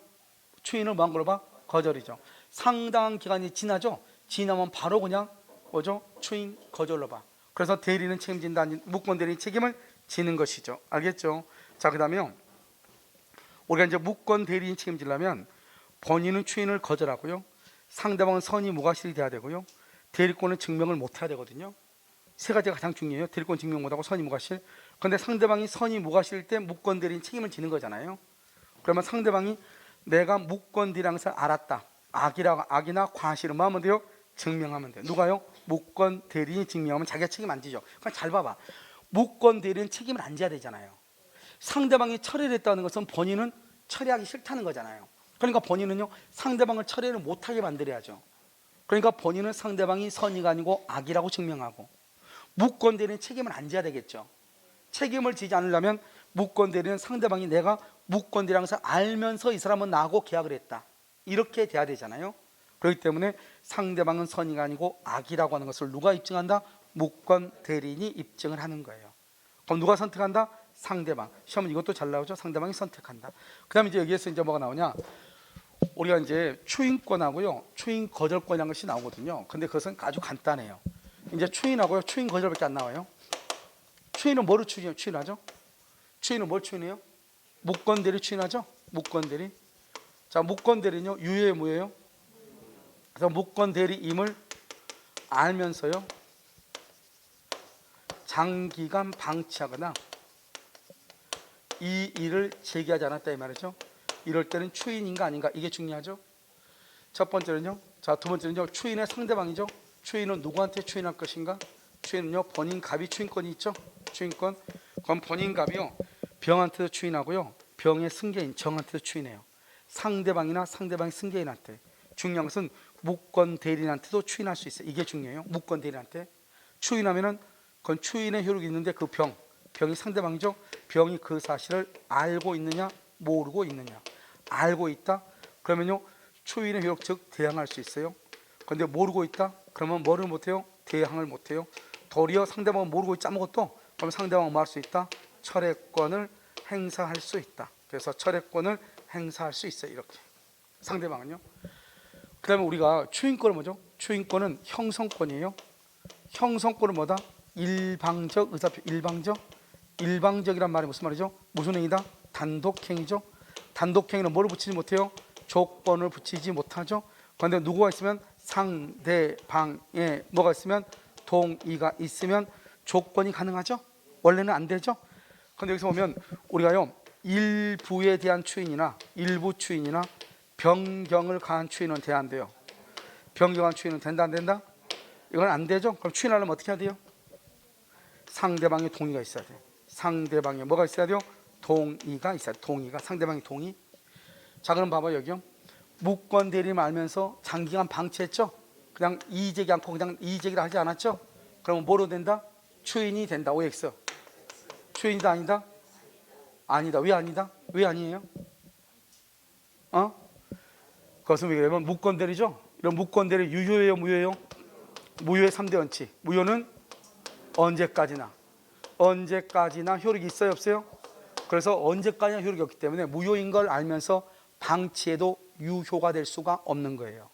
추인을 뭐한 걸로 봐? 거절이죠. 상당한 기간이 지나죠. 지나면 바로 그냥 뭐죠? 추인 거절로 봐. 그래서 대리는 책임진다. 무권 대리인 책임을 지는 것이죠. 알겠죠? 자, 그 다음에 우리가 이제 무권 대리인 책임지려면 본인은 추인을 거절하고요. 상대방은 선의 무과실이 돼야 되고요. 대리권은 증명을 못 해야 되거든요. 세 가지가 가장 중요해요. 대리권 증명 못하고 선의 무과실. 그런데 상대방이 선의 무과실일 때 무권 대리인 책임을 지는 거잖아요. 그러면 상대방이 내가 무권 대리인 것을 알았다. 악이나 과실은 뭐 하면 돼요? 증명하면 돼요. 누가요? 무권 대리인이 증명하면 자기가 책임 안 지죠. 그럼 잘 봐봐. 무권 대리인 책임을 안 져야 되잖아요. 상대방이 처리를 했다는 것은 본인은 처리하기 싫다는 거잖아요. 그러니까 본인은요 상대방을 처리를 못하게 만들어야죠. 그러니까 본인은 상대방이 선의가 아니고 악이라고 증명하고 무권 대리인 책임을 안 져야 되겠죠. 책임을 지지 않으려면 무권 대리는 상대방이 내가 무권 대리인 것을 알면서 이 사람은 나하고 계약을 했다 이렇게 돼야 되잖아요. 그렇기 때문에 상대방은 선의가 아니고 악이라고 하는 것을 누가 입증한다? 무권 대리인이 입증을 하는 거예요. 그럼 누가 선택한다? 상대방. 시험은 이것도 잘 나오죠. 상대방이 선택한다. 그 다음에 이제 여기에서 이제 뭐가 나오냐? 우리가 이제 추인권하고요 추인 거절권이라는 것이 나오거든요. 근데 그것은 아주 간단해요. 이제 추인하고요 추인 거절밖에 안 나와요. 추인은 뭐를 추인하죠? 추인은 뭘 추인해요? 무권 대리 추인하죠. 무권 대리. 자, 무권 대리는요 유효예요 무효예요? 그래서 무권 대리임을 알면서요 장기간 방치하거나 이 일을 제기하지 않았다 이 말이죠. 이럴 때는 추인인가 아닌가 이게 중요하죠. 첫 번째는요 자, 두 번째는요. 추인의 상대방이죠. 추인은 누구한테 추인할 것인가? 추인은요. 본인갑이 추인권이 있죠. 추인권. 그럼 본인갑이요. 병한테도 추인하고요. 병의 승계인 정한테도 추인해요. 상대방이나 상대방의 승계인한테. 중요한 것은 무권 대리인한테도 추인할 수 있어요. 이게 중요해요. 무권 대리인한테. 추인하면은 그건 추인의 효력이 있는데 그 병이 상대방이죠. 병이 그 사실을 알고 있느냐 모르고 있느냐. 알고 있다. 그러면요. 추인의 효력 즉 대항할 수 있어요. 그런데 모르고 있다. 그러면 뭐를 못해요? 대항을 못해요. 도리어 상대방은 모르고 있지 아무것도. 그럼 상대방은 뭐 할 수 있다? 철회권을 행사할 수 있다. 그래서 철회권을 행사할 수 있어요. 이렇게. 상대방은요. 그 다음에 우리가 추인권은 뭐죠? 추인권은 형성권이에요. 형성권은 뭐다? 일방적 의사표. 일방적이란 말이 무슨 말이죠? 무슨 행위다? 단독행위죠. 단독행위는 뭐를 붙이지 못해요? 조건을 붙이지 못하죠. 그런데 누구가 있으면 상대방에 뭐가 있으면 동의가 있으면 조건이 가능하죠. 원래는 안 되죠. 그런데 여기서 보면 우리가요 일부에 대한 추인이나 일부 추인이나 변경을 가한 추인은 돼야 안 돼요. 변경한 추인은 된다 안 된다? 이건 안 되죠. 그럼 추인하려면 어떻게 해야 돼요? 상대방의 동의가 있어야 돼요. 상대방에 뭐가 있어야 돼요? 동의가 있어야 돼요. 동의가 상대방의 동의. 자 그럼 봐봐 여기요. 무권 대리를 알면서 장기간 방치했죠. 그냥 이의제기 않고 그냥 이의제기를 하지 않았죠. 그러면 뭐로 된다? 추인이 된다. OX. 추인이다 아니다? 아니다. 왜 아니다? 왜 아니에요? 그것은 왜 그러면 무권 대리죠. 이런 무권 대리 유효예요 무효예요? 무효의 3대 원칙. 무효는 언제까지나 효력이 있어요 없어요? 그래서 언제까지나 효력이 없기 때문에 무효인 걸 알면서 방치해도 유효가 될 수가 없는 거예요.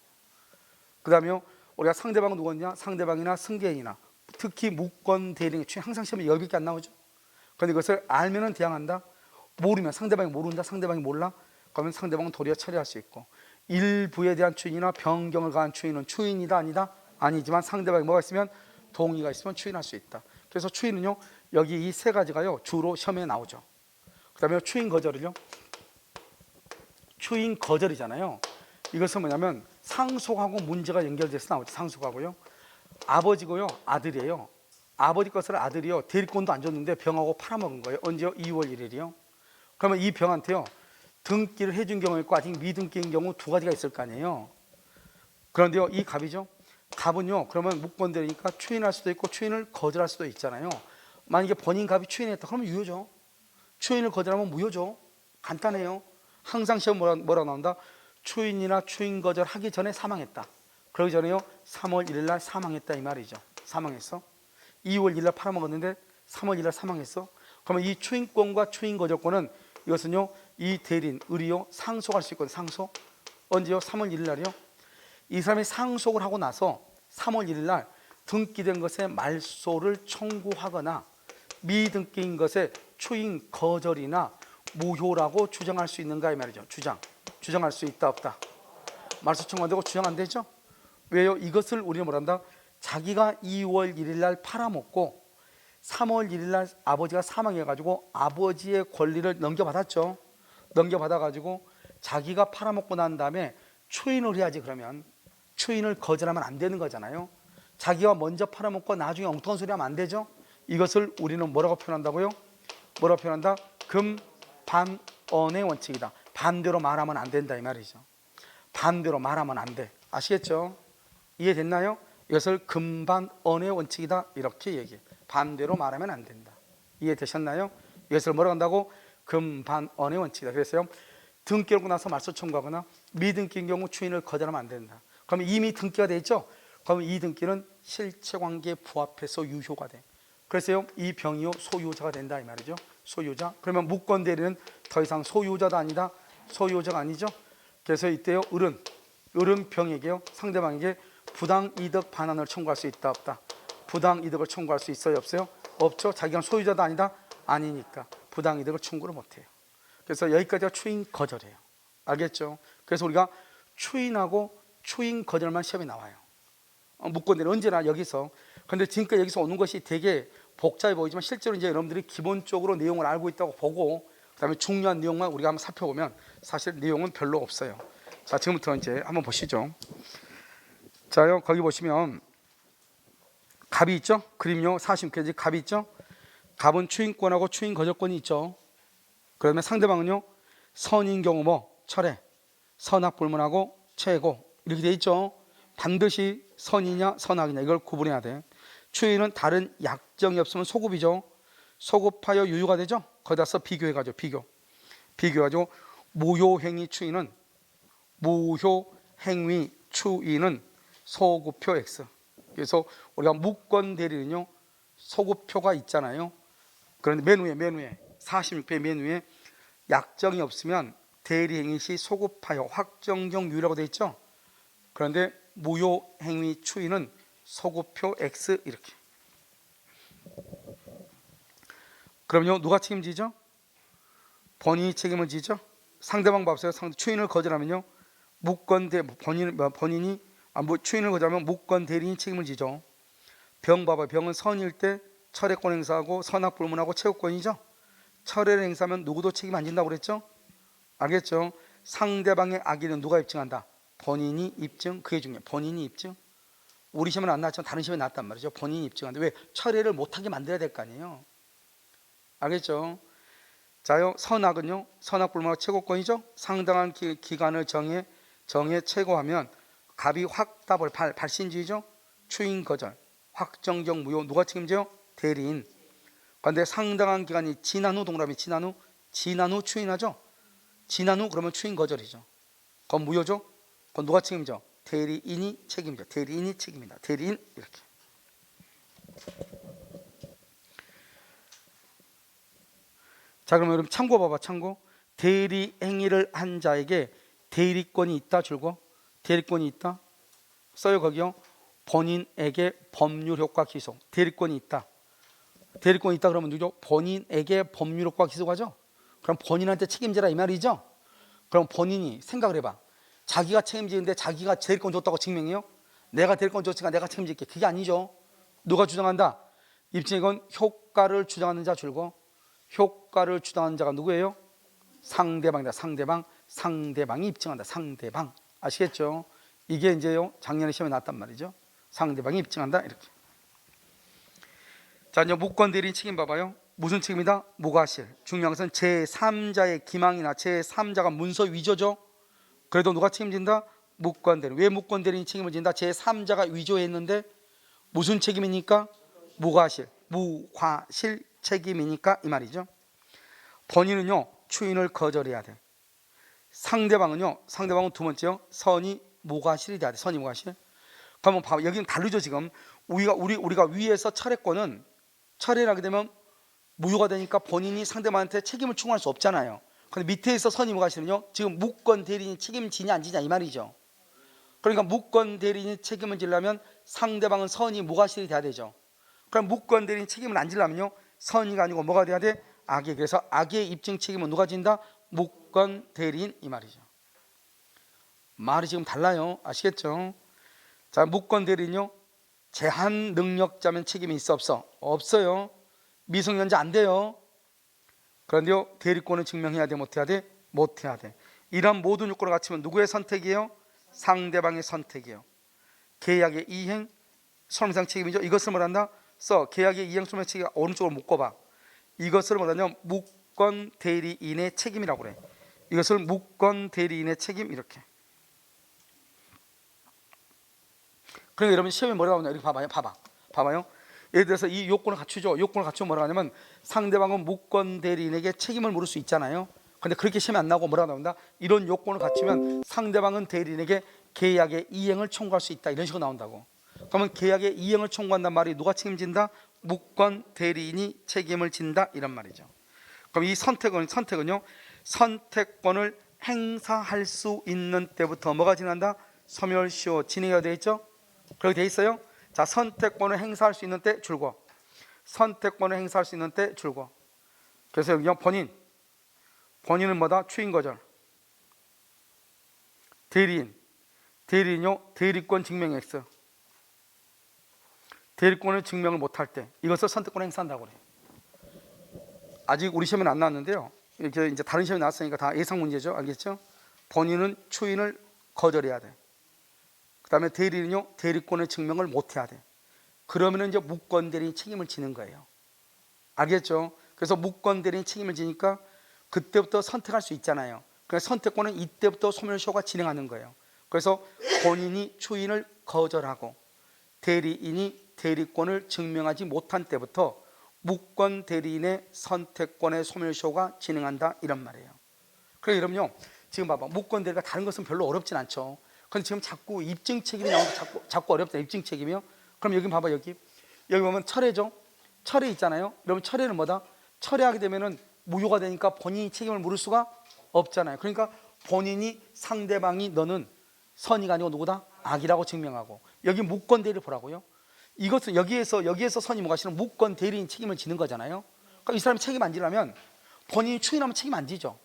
그 다음에 우리가 상대방은 누구냐? 상대방이나 승계인이나 특히 무권 대리인 항상 시험에 10개밖에 안 나오죠. 그런데 이것을 알면은 대항한다. 모르면 상대방이 모른다. 상대방이 몰라. 그러면 상대방은 도리어 처리할 수 있고 일부에 대한 추인이나 변경을 가한 추인은 추인이다 아니다? 아니지만 상대방이 뭐가 있으면 동의가 있으면 추인할 수 있다. 그래서 추인은요 여기 이 세 가지가요 주로 시험에 나오죠. 그 다음에 추인 거절을요. 추인 거절이잖아요. 이것은 뭐냐면 상속하고 문제가 연결돼서 나오죠. 상속하고요. 아버지고요 아들이에요. 아버지 것을 아들이요 대리권도 안 줬는데 병하고 팔아먹은 거예요. 언제요? 2월 1일이요. 그러면 이 병한테요 등기를 해준 경우 있고 아직 미등기인 경우 두 가지가 있을 거 아니에요. 그런데요 이 갑이죠. 갑은요 그러면 무권대리니까 추인할 수도 있고 추인을 거절할 수도 있잖아요. 만약에 본인 갑이 추인했다 그러면 유효죠. 추인을 거절하면 무효죠. 간단해요. 항상 시험 뭐라 나온다? 추인이나 추인 거절 하기 전에 사망했다. 그러기 전에요 3월 1일 날 사망했다 이 말이죠. 사망했어. 2월 1일 날 팔아먹었는데 3월 1일 날 사망했어. 그러면 이 추인권과 추인 거절권은 이것은요 이 대리인 의리요 상속할 수 있거든요. 상속. 언제요? 3월 1일 날이요. 이 사람이 상속을 하고 나서 3월 1일 날 등기된 것에 말소를 청구하거나 미등기인 것에 추인 거절이나 무효라고 주장할 수 있는가 이 말이죠. 주장할 수 있다 없다? 말소 청구 안 되고 주장 안 되죠. 왜요? 이것을 우리는 뭐란다? 자기가 2월 1일 날 팔아먹고 3월 1일 날 아버지가 사망해가지고 아버지의 권리를 넘겨받았죠. 넘겨받아가지고 자기가 팔아먹고 난 다음에 추인을 해야지. 그러면 추인을 거절하면 안 되는 거잖아요. 자기가 먼저 팔아먹고 나중에 엉뚱한 소리 하면 안 되죠. 이것을 우리는 뭐라고 표현한다고요? 뭐라고 표현한다? 금반언의 원칙이다. 반대로 말하면 안 된다 이 말이죠. 반대로 말하면 안 돼. 아시겠죠? 이해됐나요? 이것을 금반언의 원칙이다 이렇게 얘기해. 반대로 말하면 안 된다. 이해되셨나요? 이것을 뭐라고 한다고? 금반언의 원칙이다. 그래서요 등기를 하고 나서 말소 청구하거나 미등기인 경우 추인을 거절하면 안 된다. 그러면 이미 등기가 돼 있죠? 그러면 이 등기는 실체관계에 부합해서 유효가 돼. 그래서요 이 병이요 소유자가 된다 이 말이죠. 소유자. 그러면 무권 대리는 더 이상 소유자도 아니다. 소유자가 아니죠. 그래서 이때요 을은 병에게요 상대방에게 부당이득 반환을 청구할 수 있다 없다? 부당이득을 청구할 수 있어요 없어요? 없죠. 자기가 소유자도 아니다? 아니니까 부당이득을 청구를 못해요. 그래서 여기까지가 추인 거절이에요. 알겠죠? 그래서 우리가 추인하고 추인 거절만 시험에 나와요. 무권대리는 언제나 여기서. 그런데 지금까지 여기서 오는 것이 되게 복잡해 보이지만 실제로 이제 여러분들이 기본적으로 내용을 알고 있다고 보고 그다음에 중요한 내용만 우리가 한번 살펴보면 사실 내용은 별로 없어요. 자 지금부터 이제 한번 보시죠. 자요, 거기 보시면 갑이 있죠? 그림요 40페이지 갑이 있죠? 갑은 추인권하고 추인 거절권이 있죠. 그러면 상대방은요 선인 경우 뭐 철회, 선악 불문하고 최고 이렇게 돼 있죠. 반드시 선이냐 선악이냐 이걸 구분해야 돼. 추인은 다른 약정이 없으면 소급이죠. 소급하여 유효가 되죠. 거기다 써 비교해가지고 비교해가지고 무효행위 추인은 소급표 X. 그래서 우리가 무권 대리는요 소급표가 있잖아요. 그런데 맨 위에 46회 맨 위에 약정이 없으면 대리행위 시 소급하여 확정적 유효라고 되어 있죠. 그런데 무효행위 추인은 소급표 X 이렇게. 그럼요 누가 책임지죠? 본인이 책임을 지죠. 상대방 봐보세요. 추인을 거절하면요 추인을 거절하면 무권 대리인이 책임을 지죠. 병 봐봐요. 병은 선일 때 철회권 행사하고 선악 불문하고 채우권이죠. 철회를 행사하면 누구도 책임 안 진다고 그랬죠. 알겠죠? 상대방의 악의는 누가 입증한다? 본인이 입증. 그게 중요해요. 본인이 입증. 우리 시험은 안 나왔지만 다른 시험에 나왔단 말이죠. 본인이 입증한다. 왜? 철회를 못하게 만들어야 될 거 아니에요. 알겠죠? 자요, 선악은요 선악 불문하고 채권이죠. 상당한 기간을 정해 최고하면 갑이 확답을 발신주의죠. 추인 거절, 확정적 무효 누가 책임져요? 대리인. 그런데 상당한 기간이 지난 후 동그라미 지난 후 추인하죠. 지난 후 그러면 추인 거절이죠. 그건 무효죠. 그건 누가 책임져? 대리인이 책임져. 대리인이 책임이다. 대리인 이렇게. 자 그러면 여러분 참고 봐봐. 참고. 대리 행위를 한 자에게 대리권이 있다 줄고 대리권이 있다 써요. 거기요. 본인에게 법률 효과 기소. 대리권이 있다. 대리권이 있다 그러면 누구죠? 본인에게 법률 효과 기소가죠. 그럼 본인한테 책임지라 이 말이죠. 그럼 본인이 생각을 해봐. 자기가 책임지는데 자기가 대리권 줬다고 증명해요? 내가 대리권 줬으니까 내가 책임질게. 그게 아니죠. 누가 주장한다? 입증이건 효과를 주장하는 자 줄고 효과를 주장하는 자가 누구예요? 상대방이다. 상대방이 입증한다. 상대방. 아시겠죠? 이게 이제요 작년에 시험에 나왔단 말이죠. 상대방이 입증한다 이렇게. 자 이제 무권 대리인 책임 봐봐요. 무슨 책임이다? 무과실. 중요한 것은 제3자의 기망이나 제3자가 문서 위조죠. 그래도 누가 책임진다? 무권 대리인. 왜 무권 대리인이 책임을 진다? 제3자가 위조했는데 무슨 책임이니까? 무과실 책임이니까 이 말이죠. 본인은요 추인을 거절해야 돼. 상대방은 두 번째요 선이 무과실이 돼야 돼. 선이 무과실. 그러면 봐봐 여기는 다르죠. 지금 우리가 위에서 철회권은 철회를 하게 되면 무효가 되니까 본인이 상대방한테 책임을 추궁할 수 없잖아요. 그런데 밑에 있어 선이 무과실은요 지금 무권 대리인이 책임지냐 안 지냐 이 말이죠. 그러니까 무권 대리인이 책임을 지려면 상대방은 선이 무과실이 돼야 되죠. 그럼 무권 대리인 책임을 안 지려면요 선이가 아니고 뭐가 돼야 돼? 악의. 그래서 악의 입증 책임은 누가 진다? 무권 대리인 이 말이죠. 말이 지금 달라요. 아시겠죠? 자 무권 대리인요 제한 능력자면 책임이 있어 없어? 없어요. 미성년자 안 돼요. 그런데요 대리권을 증명해야 돼 못해야 돼? 못해야 돼. 이런 모든 요건을 갖추면 누구의 선택이에요? 상대방의 선택이에요. 계약의 이행 손해배상 책임이죠. 이것을 뭐란다? 계약의 이행 손해배상 책임 오른쪽으로 묶어봐. 이것을 뭐냐면 무권 대리인의 책임이라고 그래. 이것을 무권 대리인의 책임 이렇게. 그러니까 여러분 시험에 뭐라고 나오냐? 이렇게 봐봐요. 예를 들어서 이 요건을 갖추죠. 요건을 갖추면 뭐라고 하냐면 상대방은 무권 대리인에게 책임을 물을 수 있잖아요. 근데 그렇게 시험에 안 나오고 뭐라고 나온다? 이런 요건을 갖추면 상대방은 대리인에게 계약의 이행을 청구할 수 있다. 이런 식으로 나온다고. 그러면 계약의 이행을 청구한단 말이 누가 책임진다? 무권 대리인이 책임을 진다 이런 말이죠. 그럼 이 선택은요 선택권을 행사할 수 있는 때부터 뭐가 지난다? 소멸시효 진행이 되어 있죠. 그렇게 되어 있어요. 자 선택권을 행사할 수 있는 때 줄고 선택권을 행사할 수 있는 때 줄고. 그래서 여기 본인은 뭐다? 추인 거절. 대리인요 대리권 증명 X. 대리권을 증명을 못할 때 이것을 선택권을 행사한다고 그래요. 아직 우리 시험에는 안 나왔는데요. 이렇게 이제 다른 시험에 나왔으니까 다 예상 문제죠. 알겠죠? 본인은 추인을 거절해야 돼. 그다음에 대리는요, 대리권의 증명을 못 해야 돼. 그러면은 이제 무권 대리인이 책임을 지는 거예요. 알겠죠? 그래서 무권 대리인이 책임을 지니까 그때부터 선택할 수 있잖아요. 그래서 선택권은 이때부터 소멸시효가 진행하는 거예요. 그래서 본인이 추인을 거절하고 대리인이 대리권을 증명하지 못한 때부터 무권 대리인의 선택권의 소멸시효가 진행한다, 이런 말이에요. 그래, 여러분요, 지금 봐봐, 무권 대리가 다른 것은 별로 어렵진 않죠. 근데 지금 자꾸 입증 책임이 나오면 자꾸 어렵다. 입증 책임이요. 그럼 여기 봐봐, 여기 보면 철회죠. 철회 있잖아요. 여러분, 철회는 뭐다? 철회하게 되면은 무효가 되니까 본인이 책임을 물을 수가 없잖아요. 그러니까 본인이 상대방이 너는 선이가 아니고 누구다? 악이라고 증명하고, 여기 무권 대리를 보라고요. 이것은 여기에서 선이 뭐가 싫으면 무권 대리인 책임을 지는 거잖아요. 그러니까 이 사람이 책임 안 지려면 본인이 추인하면 책임 안 지죠.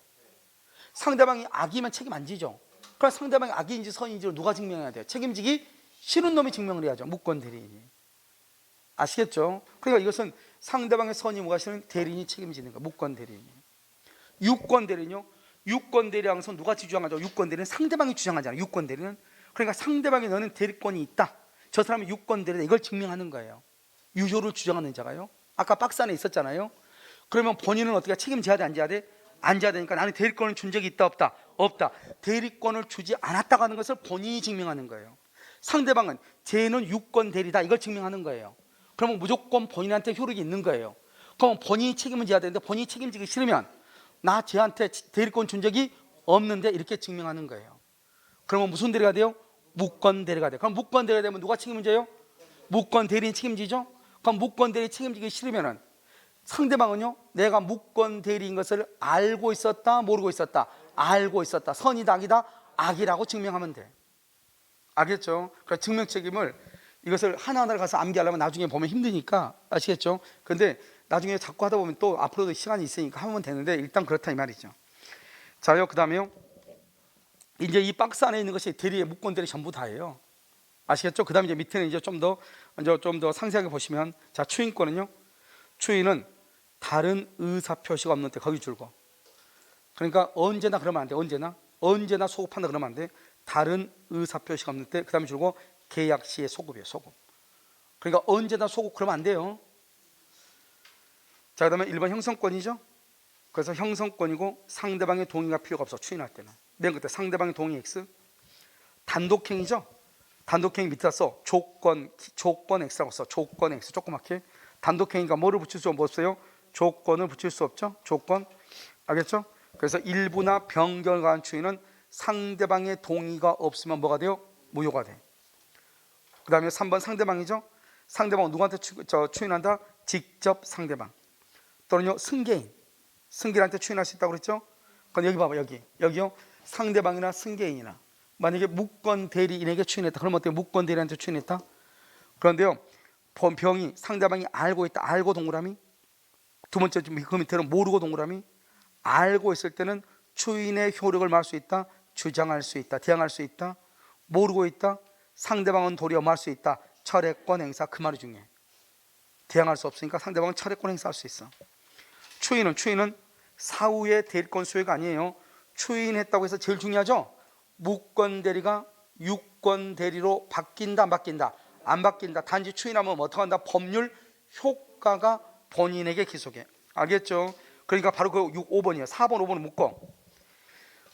상대방이 악이면 책임 안 지죠. 그럼 상대방이 악인지 선인지를 누가 증명해야 돼요? 책임지기 싫은 놈이 증명을 해야죠. 무권 대리인이. 아시겠죠? 그러니까 이것은 상대방의 선이 뭐가 싫으면 대리인이 책임지는 거예요. 무권 대리인이. 유권 대리는요, 유권 대리 항상 누가 주장하죠? 유권 대리는 상대방이 주장하잖아요. 유권 대리는. 그러니까 상대방이 너는 대리권이 있다, 저 사람은 유권 대리다, 이걸 증명하는 거예요. 유효를 주장하는 자가요. 아까 박스 안에 있었잖아요. 그러면 본인은 어떻게 책임져야 돼, 안 져야 돼? 안 져야 되니까 나는 대리권을 준 적이 있다, 없다? 없다. 대리권을 주지 않았다고 하는 것을 본인이 증명하는 거예요. 상대방은 쟤는 유권 대리다, 이걸 증명하는 거예요. 그러면 무조건 본인한테 효력이 있는 거예요. 그럼 본인이 책임을 져야 되는데 본인이 책임지기 싫으면 나 쟤한테 대리권 준 적이 없는데, 이렇게 증명하는 거예요. 그러면 무슨 대리가 돼요? 무권 대리가 돼요. 그럼 무권 대리가 되면 누가 책임을 져요? 무권 대리인 책임지죠. 그럼 무권 대리 책임지기 싫으면은 상대방은요, 내가 무권 대리인 것을 알고 있었다, 모르고 있었다? 알고 있었다. 선이다, 악이다? 악이라고 증명하면 돼. 알겠죠? 그러니까 증명 책임을, 이것을 하나하나 가서 암기하려면 나중에 보면 힘드니까, 아시겠죠? 근데 나중에 자꾸 하다 보면 또 앞으로도 시간이 있으니까 하면 되는데, 일단 그렇다, 이 말이죠. 자요, 그 다음에요, 이제 이 박스 안에 있는 것이 대리의 무권 대리 전부 다예요. 아시겠죠? 그 다음에 이제 밑에는 이제 좀 더 상세하게 보시면, 자, 추인권은요, 추인은 다른 의사 표시가 없는 때 거기 줄고, 그러니까 언제나 그러면 안 돼. 언제나 소급한다 그러면 안 돼. 다른 의사 표시가 없는 때, 그 다음에 줄고 계약 시의 소급이에요. 소급. 그러니까 언제나 소급 그러면 안 돼요. 자, 그 다음에 1번 형성권이죠. 그래서 형성권이고 상대방의 동의가 필요가 없어. 추인할 때는 맨 끝에 상대방의 동의 X. 단독행위죠. 단독행위 밑에다 써. 조건 X라고 써. 조건 X 조그맣게. 단독행위가 뭐를 붙일 수 없어요? 조건을 붙일 수 없죠. 조건. 알겠죠? 그래서 일부나 변경을 가한 추인은 상대방의 동의가 없으면 뭐가 돼요? 무효가 돼. 그 다음에 3번 상대방이죠. 상대방은 누구한테 추인한다? 직접 상대방 또는요 승계인한테 추인할 수 있다고 그랬죠. 그럼 여기 봐봐, 여기요, 상대방이나 승계인이나 만약에 무권 대리인에게 추인했다, 그러면 어때요? 무권 대리인한테 추인했다. 그런데요, 병이 상대방이 알고 있다, 알고 동그라미. 두 번째 그 밑에는 모르고 동그라미. 알고 있을 때는 추인의 효력을 말할 수 있다, 주장할 수 있다, 대항할 수 있다. 모르고 있다, 상대방은 도리어 말할 수 있다, 철회권 행사. 그 말이 중요해. 대항할 수 없으니까 상대방은 철회권 행사할 수 있어. 추인은 사후의 대리권 수요가 아니에요. 추인했다고 해서 제일 중요하죠. 무권 대리가 유권 대리로 바뀐다, 안 바뀐다? 안 바뀐다. 단지 추인하면 어떻게 한다? 법률 효과가 본인에게 기속해. 알겠죠? 그러니까 바로 그 5번이에요. 4번, 5번은 묶어.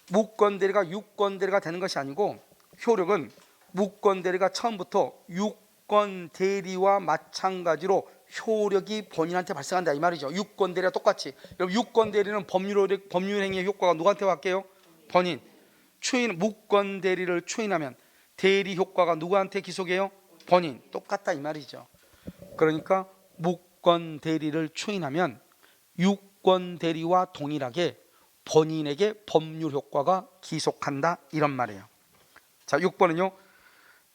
무권 대리가 유권 대리가 되는 것이 아니고, 효력은 무권 대리가 처음부터 유권 대리와 마찬가지로 효력이 본인한테 발생한다, 이 말이죠. 유권 대리와 똑같이. 여러분, 유권 대리는 법률 행위의 효과가 누구한테 갈게요? 본인. 무권 대리를 추인하면 대리 효과가 누구한테 기속해요? 본인. 똑같다, 이 말이죠. 그러니까 무권 대리를 추인하면 유권 대리와 동일하게 본인에게 법률 효과가 기속한다, 이런 말이에요. 자, 6번은요,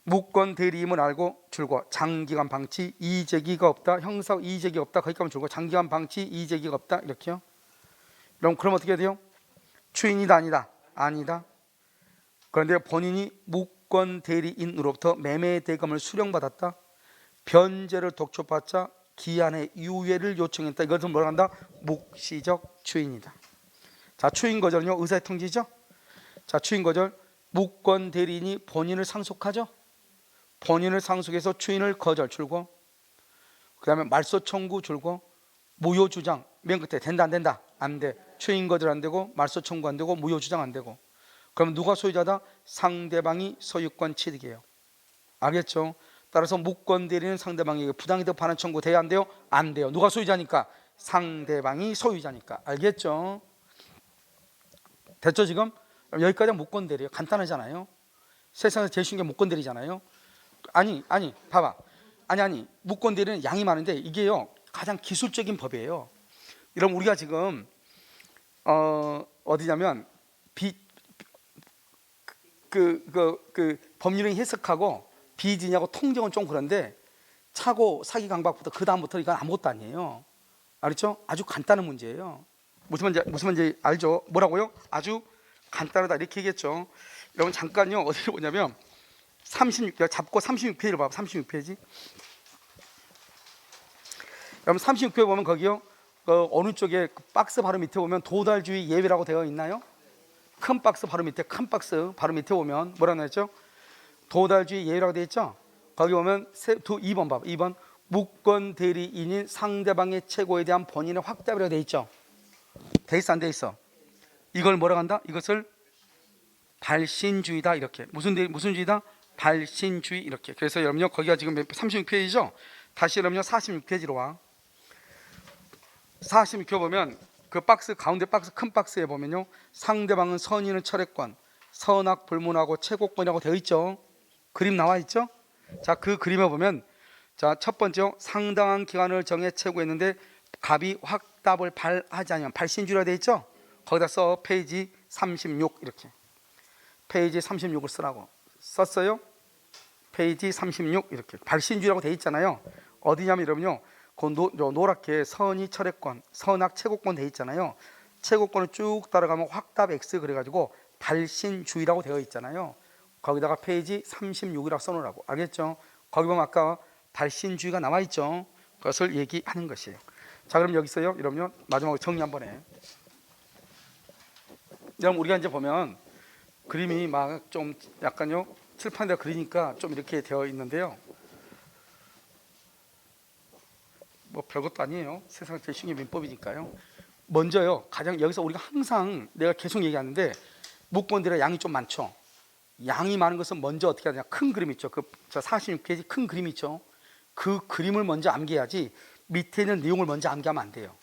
무권 대리임을 알고 줄고 장기간 방치, 이의제기가 없다, 형사 이의제기가 없다, 거기까지 줄고 장기간 방치, 이의제기가 없다, 이렇게요. 그럼 어떻게 해야 돼요? 추인이다, 아니다? 아니다. 그런데 본인이 무권 대리인으로부터 매매 대금을 수령받았다, 변제를 독촉받자 기한의 유예를 요청했다. 이것은 뭐라 한다? 묵시적 추인이다. 자, 추인 거절은요, 의사의 통지죠. 자, 추인 거절, 무권 대리인이 본인을 상속하죠. 본인을 상속해서 추인을 거절 줄고, 그 다음에 말소 청구 줄고, 무효 주장 맨 끝에 된다 안 된다? 안 돼. 추인 거절 안 되고 말소 청구 안 되고 무효 주장 안 되고. 그럼 누가 소유자다? 상대방이 소유권 취득이에요. 알겠죠? 따라서 무권 대리는 상대방에게 부당이득 반환 청구 돼야 안 돼요? 안 돼요. 누가 소유자니까? 상대방이 소유자니까. 알겠죠? 됐죠 지금? 여기까지 무권 대리예요. 간단하잖아요. 세상에서 제일 쉬운 게 무권 대리잖아요. 아니 봐봐. 아니 무권 대리는 양이 많은데 이게요 가장 기술적인 법이에요. 이런 우리가 지금 어디냐면 법률을 해석하고 비진하고 통정은 좀 그런데 차고 사기 강박부터 그 다음부터 이건 아무것도 아니에요. 알았죠? 아주 간단한 문제예요. 무슨 말인지 알죠? 뭐라고요? 아주 간단하다 이렇게 얘기했죠. 여러분 잠깐요 어디를 보냐면 36 잡고 36페이지를 봐봐. 36페이지. 여러분 36페이지 보면 거기요 어느 쪽에 박스 바로 밑에 보면 도달주의 예외라고 되어 있나요? 큰 박스 바로 밑에 보면 뭐라고 했죠? 도달주의 예외라고 되어 있죠? 거기 보면 2번 봐봐. 2번 무권 대리인인 상대방의 최고에 대한 본인의 확답이라고 되어 있죠? 돼 있어 안 돼 있어? 이걸 뭐라고 한다? 이것을 발신주의다 이렇게. 무슨 주의다? 발신주의 이렇게. 그래서 여러분요 거기가 지금 36페이지죠? 다시 여러분요 46페이지로 와. 46회 보면 그 박스 가운데 박스 큰 박스에 보면요 상대방은 선인은 철회권, 선악 불문하고 채고권이라고 되어 있죠. 그림 나와 있죠. 자, 그 그림에 보면 자, 첫 번째 상당한 기간을 정해 채고했는데 갑이 확답을 발하지 않으면 발신주의라 되어 있죠. 거기다 써 페이지 36 이렇게. 페이지 36을 쓰라고 썼어요. 페이지 36 이렇게 발신주의라고 되어 있잖아요. 어디냐면 여러분요 그 노랗게 선의 철회권, 선악 채고권 되어 있잖아요. 채고권을 쭉 따라가면 확답 X 그래가지고 발신주의라고 되어 있잖아요. 거기다가 페이지 36이라고 써놓으라고. 알겠죠? 거기 보면 아까 발신주의가 나와 있죠. 그것을 얘기하는 것이에요. 자, 그럼 여기 있어요. 여러분요 마지막으로 정리 한번 해. 여러분 우리가 이제 보면 그림이 막 좀 약간요 칠판에다 그리니까 좀 이렇게 되어 있는데요. 뭐 별것도 아니에요. 세상 제일 쉬운 게 민법이니까요. 먼저요 가장 여기서 우리가 항상 내가 계속 얘기하는데 무권들의 양이 좀 많죠. 양이 많은 것은 먼저 어떻게 하냐. 큰 그림 있죠. 그 46페이지 큰 그림 있죠. 그 그림을 먼저 암기해야지 밑에 있는 내용을 먼저 암기하면 안 돼요.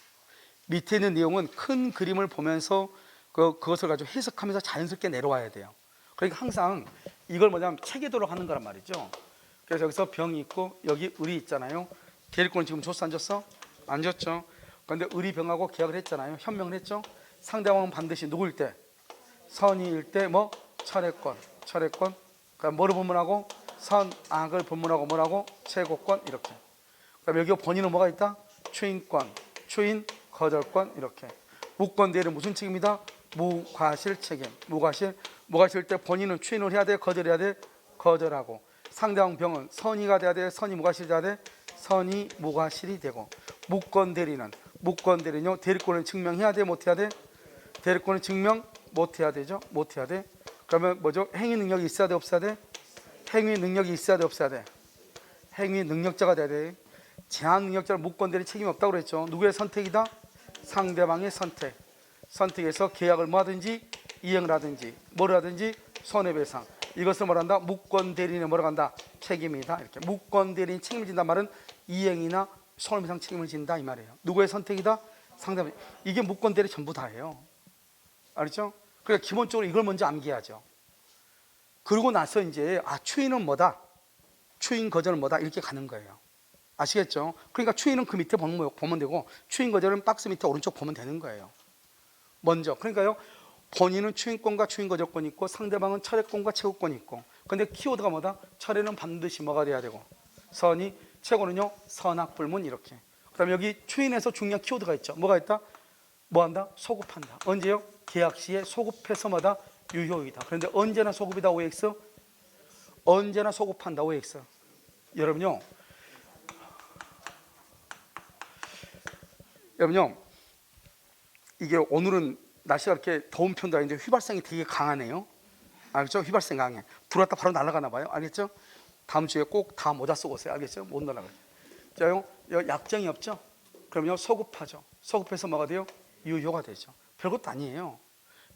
밑에 있는 내용은 큰 그림을 보면서 그것을 가지고 해석하면서 자연스럽게 내려와야 돼요. 그러니까 항상 이걸 뭐냐면 체계도록 하는 거란 말이죠. 그래서 여기서 병이 있고 여기 을이 있잖아요. 대리권은 지금 줬어 안 줬어? 안 줬죠. 그런데 을이 병하고 계약을 했잖아요. 현명을 했죠. 상대방은 반드시 누구일 때? 선의일 때 뭐? 철회권. 그러니까 뭐를 본문하고? 선악을 본문하고 뭐라고? 채고권 이렇게. 그럼 여기 본인은 뭐가 있다? 추인권, 추인, 거절권 이렇게. 무권 대리는 무슨 책임이다? 무과실 책임. 무과실 때 본인은 추인을 해야 돼? 거절해야 돼? 거절하고. 상대방 병은 선의가 돼야 돼? 선의 무과실이 돼야 돼? 선의 무과실이 되고. 무권 대리는요 대리권을 증명해야 돼? 못해야 돼? 대리권을 증명 못해야 되죠? 못해야 돼. 그러면 뭐죠? 행위 능력이 있어야 돼? 없어야 돼? 행위 능력이 있어야 돼? 없어야 돼? 행위 능력자가 돼야 돼. 제한 능력자는 무권 대리 책임이 없다고 그랬죠. 누구의 선택이다? 상대방의 선택. 선택해서 계약을 뭐하든지 이행을 하든지 뭐를 하든지 손해배상. 이것을 뭐란다? 무권 대리인의 뭐라고 한다? 책임이다. 이렇게 무권 대리인 책임을 진단 말은 이행이나 손해배상 책임을 진다 이 말이에요. 누구의 선택이다? 상대방. 이게 무권 대리 전부 다예요. 알았죠? 그러니까 기본적으로 이걸 먼저 암기하죠. 그러고 나서 이제 추인은 뭐다? 추인 거절은 뭐다? 이렇게 가는 거예요. 아시겠죠? 그러니까 추인은 그 밑에 보면 되고 추인 거절은 박스 밑에 오른쪽 보면 되는 거예요. 먼저. 그러니까요. 본인은 추인권과 추인 거절권이 있고 상대방은 철회권과 채고권이 있고. 근데 키워드가 뭐다? 철회는 반드시 뭐가 돼야 되고 선의, 채고는요 선악 불문 이렇게. 그다음에 여기 추인에서 중요한 키워드가 있죠. 뭐가 있다? 뭐한다? 소급한다. 언제요? 계약 시에 소급해서 뭐다? 유효이다. 그런데 언제나 소급이다 OX? 언제나 소급한다 OX. 여러분요 이게 오늘은 날씨가 이렇게 더운 편도 아닌데 휘발성이 되게 강하네요. 알겠죠? 휘발성 강해. 들어왔다 바로 날아가나 봐요. 알겠죠? 다음 주에 꼭 다 모자 쓰고 오세요. 알겠죠? 못 날아가요. 자요, 약정이 없죠? 그럼요, 소급하죠. 소급해서 뭐가 돼요? 유효가 되죠. 별것도 아니에요.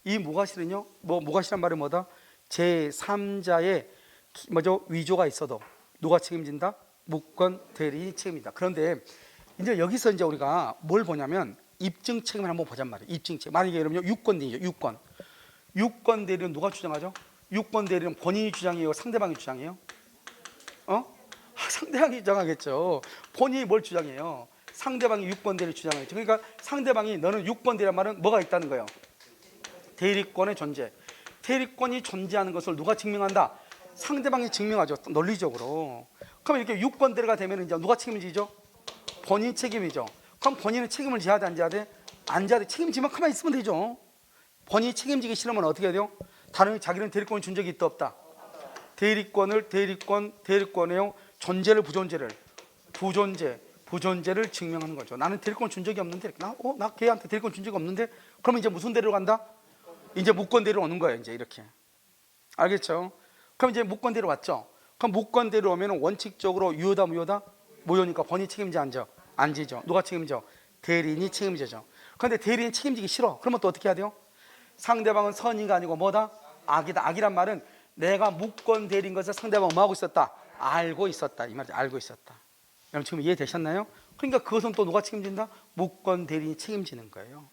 이 무과실은요, 무과실한 말이 뭐다? 제3자의 위조가 있어도 누가 책임진다? 무권 대리인이 책임진다. 그런데 이제 여기서 이제 우리가 뭘 보냐면 입증 책임을 한번 보잔 말이에요. 입증 책임. 만약에 여러분요, 유권 대리죠. 유권 대리는 누가 주장하죠? 유권 대리는 본인이 주장이에요? 상대방이 주장이에요? 상대방이 주장하겠죠. 본인이 뭘 주장해요? 상대방이 유권 대리를 주장하겠죠. 그러니까 상대방이 너는 유권 대리란 말은 뭐가 있다는 거예요? 대리권의 존재. 대리권이 존재하는 것을 누가 증명한다? 상대방이 증명하죠. 논리적으로. 그럼 이렇게 유권 대리가 되면 이제 누가 책임지죠? 본인 책임이죠. 그럼 본인은 책임을 져야 돼, 안 져야 돼? 안 져야 돼. 책임지면 가만히 있으면 되죠. 본인이 책임지기 싫으면 어떻게 해야 돼요? 다른 자기는 대리권을 준 적이 있다 없다? 대리권의 존재를 부존재를 증명하는 거죠. 나는 대리권 준 적이 없는데, 나 걔한테 대리권 준 적이 없는데, 그러면 이제 무슨 대리로 간다? 이제 무권 대리로 오는 거예요. 이제 이렇게. 알겠죠? 그럼 이제 무권 대리로 왔죠. 그럼 무권 대리로 오면 원칙적으로 유효다, 무효다? 무효니까 본인이 책임지 안 지죠. 누가 책임져? 대리인이 책임지죠. 그런데 대리인이 책임지기 싫어. 그러면 또 어떻게 해야 돼요? 상대방은 선의가 아니고 뭐다? 악이다. 악이란 말은 내가 무권 대리인 것을 상대방은 뭐하고 있었다? 알고 있었다. 이 말이죠. 알고 있었다. 여러분 지금 이해되셨나요? 그러니까 그것은 또 누가 책임진다? 무권 대리인이 책임지는 거예요.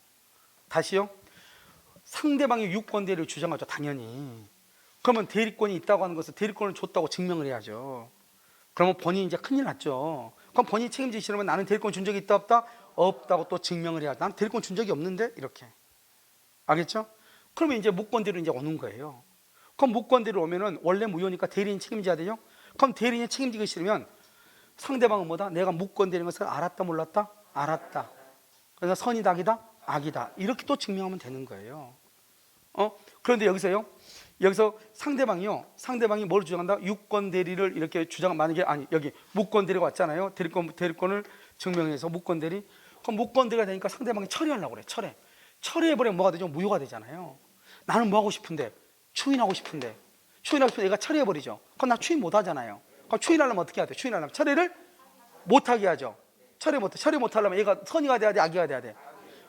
다시요. 상대방이 유권 대리를 주장하죠. 당연히. 그러면 대리권이 있다고 하는 것은 대리권을 줬다고 증명을 해야죠. 그러면 본인이 이제 큰일 났죠. 그럼 본인이 책임지기 싫으면 나는 대리권 준 적이 있다 없다? 없다고 또 증명을 해야죠. 난 대리권 준 적이 없는데? 이렇게. 알겠죠? 그러면 이제 무권 대리로 이제 오는 거예요. 그럼 무권 대리로 오면은 원래 무효니까 대리인 책임져야 돼요? 그럼 대리인이 책임지기 싫으면 상대방은 뭐다? 내가 무권 대리인 것을 알았다 몰랐다? 알았다. 그래서 선이다 악이다? 악이다. 이렇게 또 증명하면 되는 거예요. 그런데 여기서 상대방이 뭘 주장한다? 유권 대리를 이렇게 만약에 여기 무권 대리가 왔잖아요. 대리권을 증명해서 무권 대리. 그럼 무권 대리가 되니까 상대방이 처리하려고 그래. 처리해버리면 뭐가 되죠? 무효가 되잖아요. 나는 뭐 하고 싶은데? 추인하고 싶은데 얘가 처리해버리죠. 그럼 나 추인 못 하잖아요. 그럼 추인하려면 어떻게 해야 돼? 추인하려면 처리를 못하게 하죠. 처리 못하려면 얘가 선의가 돼야 돼? 악의가 돼야 돼?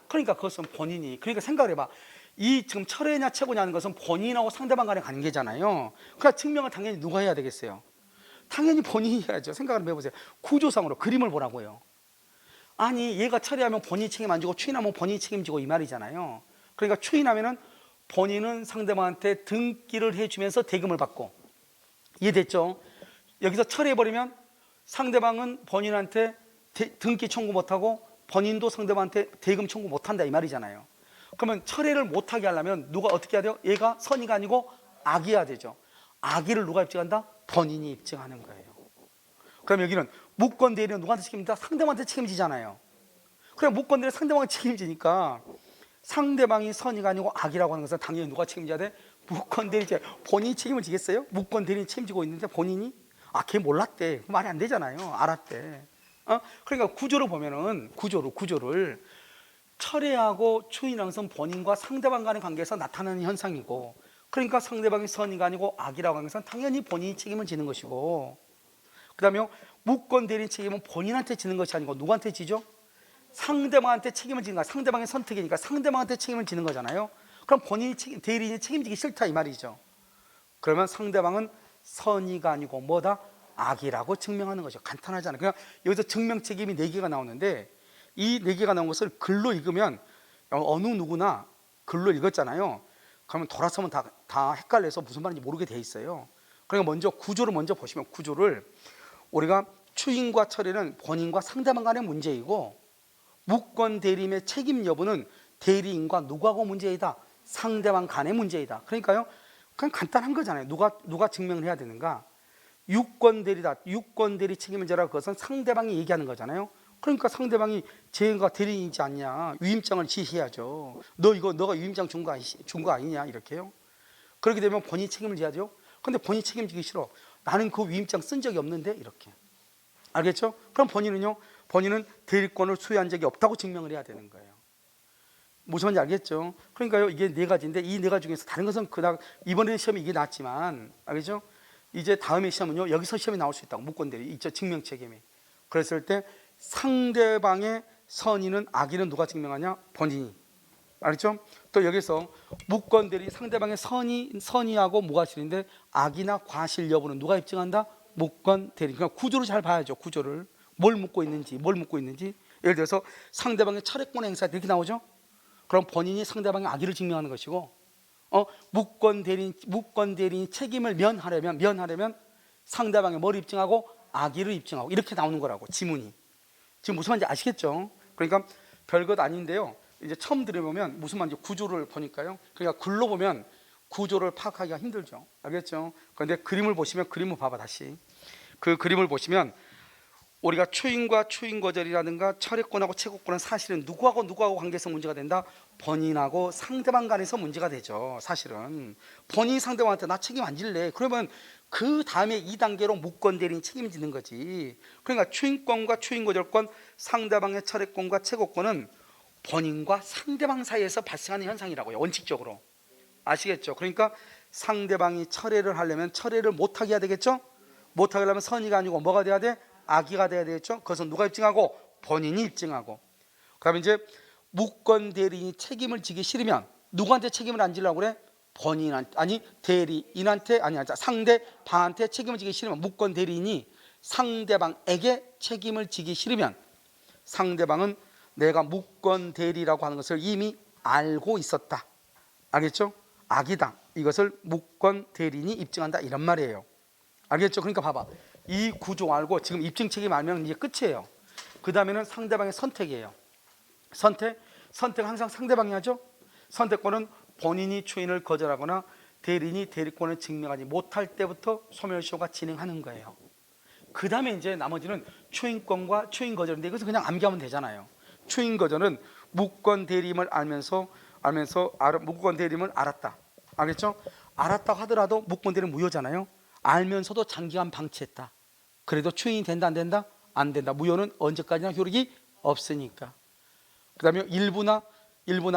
그러니까 그것은 본인이. 그러니까 생각을 해봐. 이 지금 철회냐 채고냐 하는 것은 본인하고 상대방 간의 관계잖아요. 그러니까 증명을 당연히 누가 해야 되겠어요? 당연히 본인이 해야죠. 생각을 해보세요. 구조상으로 그림을 보라고요. 아니 얘가 처리하면 본인이 책임 안 지고 추인하면 본인이 책임지고 이 말이잖아요. 그러니까 추인하면은 본인은 상대방한테 등기를 해주면서 대금을 받고. 이해됐죠? 여기서 처리해버리면 상대방은 본인한테 등기 청구 못하고 본인도 상대방한테 대금 청구 못한다 이 말이잖아요. 그러면 철회를 못하게 하려면 누가 어떻게 해야 돼요? 얘가 선의가 아니고 악의야 되죠. 악의를 누가 입증한다? 본인이 입증하는 거예요. 그럼 여기는 무권 대리는 누구한테 책임진다? 상대방한테 책임지잖아요. 그럼 무권 대리는 상대방한테 책임지니까 상대방이 선의가 아니고 악이라고 하는 것은 당연히 누가 책임져야 돼? 무권 대리. 본인이 책임을 지겠어요? 무권 대리는 책임지고 있는데 본인이? 걔 몰랐대. 말이 안 되잖아요. 알았대. 그러니까 구조를 보면은 구조를 철회하고 추인하는 것은 본인과 상대방 간의 관계에서 나타나는 현상이고, 그러니까 상대방이 선의가 아니고 악이라고 하는 것은 당연히 본인이 책임을 지는 것이고, 그 다음에 무권 대리인 책임은 본인한테 지는 것이 아니고 누구한테 지죠? 상대방한테 책임을 지는 거야. 상대방의 선택이니까 상대방한테 책임을 지는 거잖아요. 그럼 대리인이 책임지기 싫다 이 말이죠. 그러면 상대방은 선의가 아니고 뭐다? 악이라고 증명하는 거죠. 간단하잖아요. 그냥 여기서 증명 책임이 4개가 나오는데 이 4개가 나온 것을 글로 읽으면 어느 누구나 글로 읽었잖아요. 그러면 돌아서면 다 헷갈려서 무슨 말인지 모르게 돼 있어요. 그러니까 먼저 구조를 보시면, 구조를 우리가 추인과 철회는 본인과 상대방 간의 문제이고, 무권 대리인의 책임 여부는 대리인과 누구하고 문제이다? 상대방 간의 문제이다. 그러니까요, 그냥 간단한 거잖아요. 누가 증명을 해야 되는가? 유권 대리다. 유권 대리 책임을 져라. 그것은 상대방이 얘기하는 거잖아요. 그러니까 상대방이 쟤가 대리인이지 않냐, 위임장을 지시해야죠. 너가 위임장 준 거 아니냐, 이렇게요. 그렇게 되면 본인이 책임을 져야죠. 근데 본인이 책임지기 싫어. 나는 그 위임장 쓴 적이 없는데, 이렇게. 알겠죠? 그럼 본인은 대리권을 수여한 적이 없다고 증명을 해야 되는 거예요. 무슨 말인지 알겠죠? 그러니까요, 이게 4가지인데 이 4가지 중에서 다른 것은 그닥 이번에 시험에 이게 나왔지만, 알겠죠? 이제 다음에 시험은요, 여기서 시험이 나올 수 있다고. 무권대리 있죠, 증명책임이. 그랬을 때 상대방의 선의는 악의는 누가 증명하냐? 본인이. 알겠죠? 또 여기서 무권대리 상대방의 선의하고 무과실인데 악이나 과실 여부는 누가 입증한다? 무권대리. 그러니까 구조를 잘 봐야죠. 구조를 뭘 묻고 있는지, 예를 들어서 상대방의 철회권 행사 이렇게 나오죠. 그럼 본인이 상대방의 악의를 증명하는 것이고, 무권대리인이 책임을 면하려면 상대방의 뭘 입증하고 악의를 입증하고 이렇게 나오는 거라고. 지문이. 지금 무슨 말인지 아시겠죠? 그러니까 별것 아닌데요, 이제 처음 들어보면 무슨 말인지 구조를 보니까요, 그러니까 글로 보면 구조를 파악하기가 힘들죠. 알겠죠? 그런데 그림을 보시면, 그림을 봐봐. 다시 그 그림을 보시면 우리가 초인과 초인거절이라든가 철회권하고 채권은 사실은 누구하고 관계에서 문제가 된다? 본인하고 상대방 간에서 문제가 되죠. 사실은 본인이 상대방한테 나 책임 안 질래, 그러면 그 다음에 2단계로 무권대리인이 책임을 지는 거지. 그러니까 초인권과 초인거절권, 상대방의 철회권과 채권은 본인과 상대방 사이에서 발생하는 현상이라고요, 원칙적으로. 아시겠죠? 그러니까 상대방이 철회를 하려면 철회를 못하게 해야 되겠죠? 못하게 하려면 선의가 아니고 뭐가 돼야 돼? 악의가 돼야 되겠죠? 그것은 누가 입증하고? 본인이 입증하고. 그다음에 이제 무권대리인이 책임을 지기 싫으면 누구한테 책임을 안 지려고 그래? 상대방한테 책임을 지기 싫으면, 무권대리인이 상대방에게 책임을 지기 싫으면 상대방은 내가 무권대리라고 하는 것을 이미 알고 있었다. 알겠죠? 악이다. 이것을 무권대리인이 입증한다, 이런 말이에요. 알겠죠? 그러니까 봐봐. 이 구조 알고 지금 입증 책임 알면 이제 끝이에요. 그 다음에는 상대방의 선택이에요. 선택 항상 상대방이 하죠. 선택권은 본인이 초인을 거절하거나 대리인이 대리권을 증명하지 못할 때부터 소멸시효가 진행하는 거예요. 그 다음에 이제 나머지는 초인권과 초인 거절인데 이것은 그냥 암기하면 되잖아요. 초인 거절은 무권 대리임을 무권 대리임을 알았다. 알겠죠? 알았다고 하더라도 무권 대리는 무효잖아요. 알면서도 장기간 방치했다. 그래도 초인이 된다, 안 된다? 안 된다. 무효는 언제까지나 효력이 없으니까. 그 다음에 일부나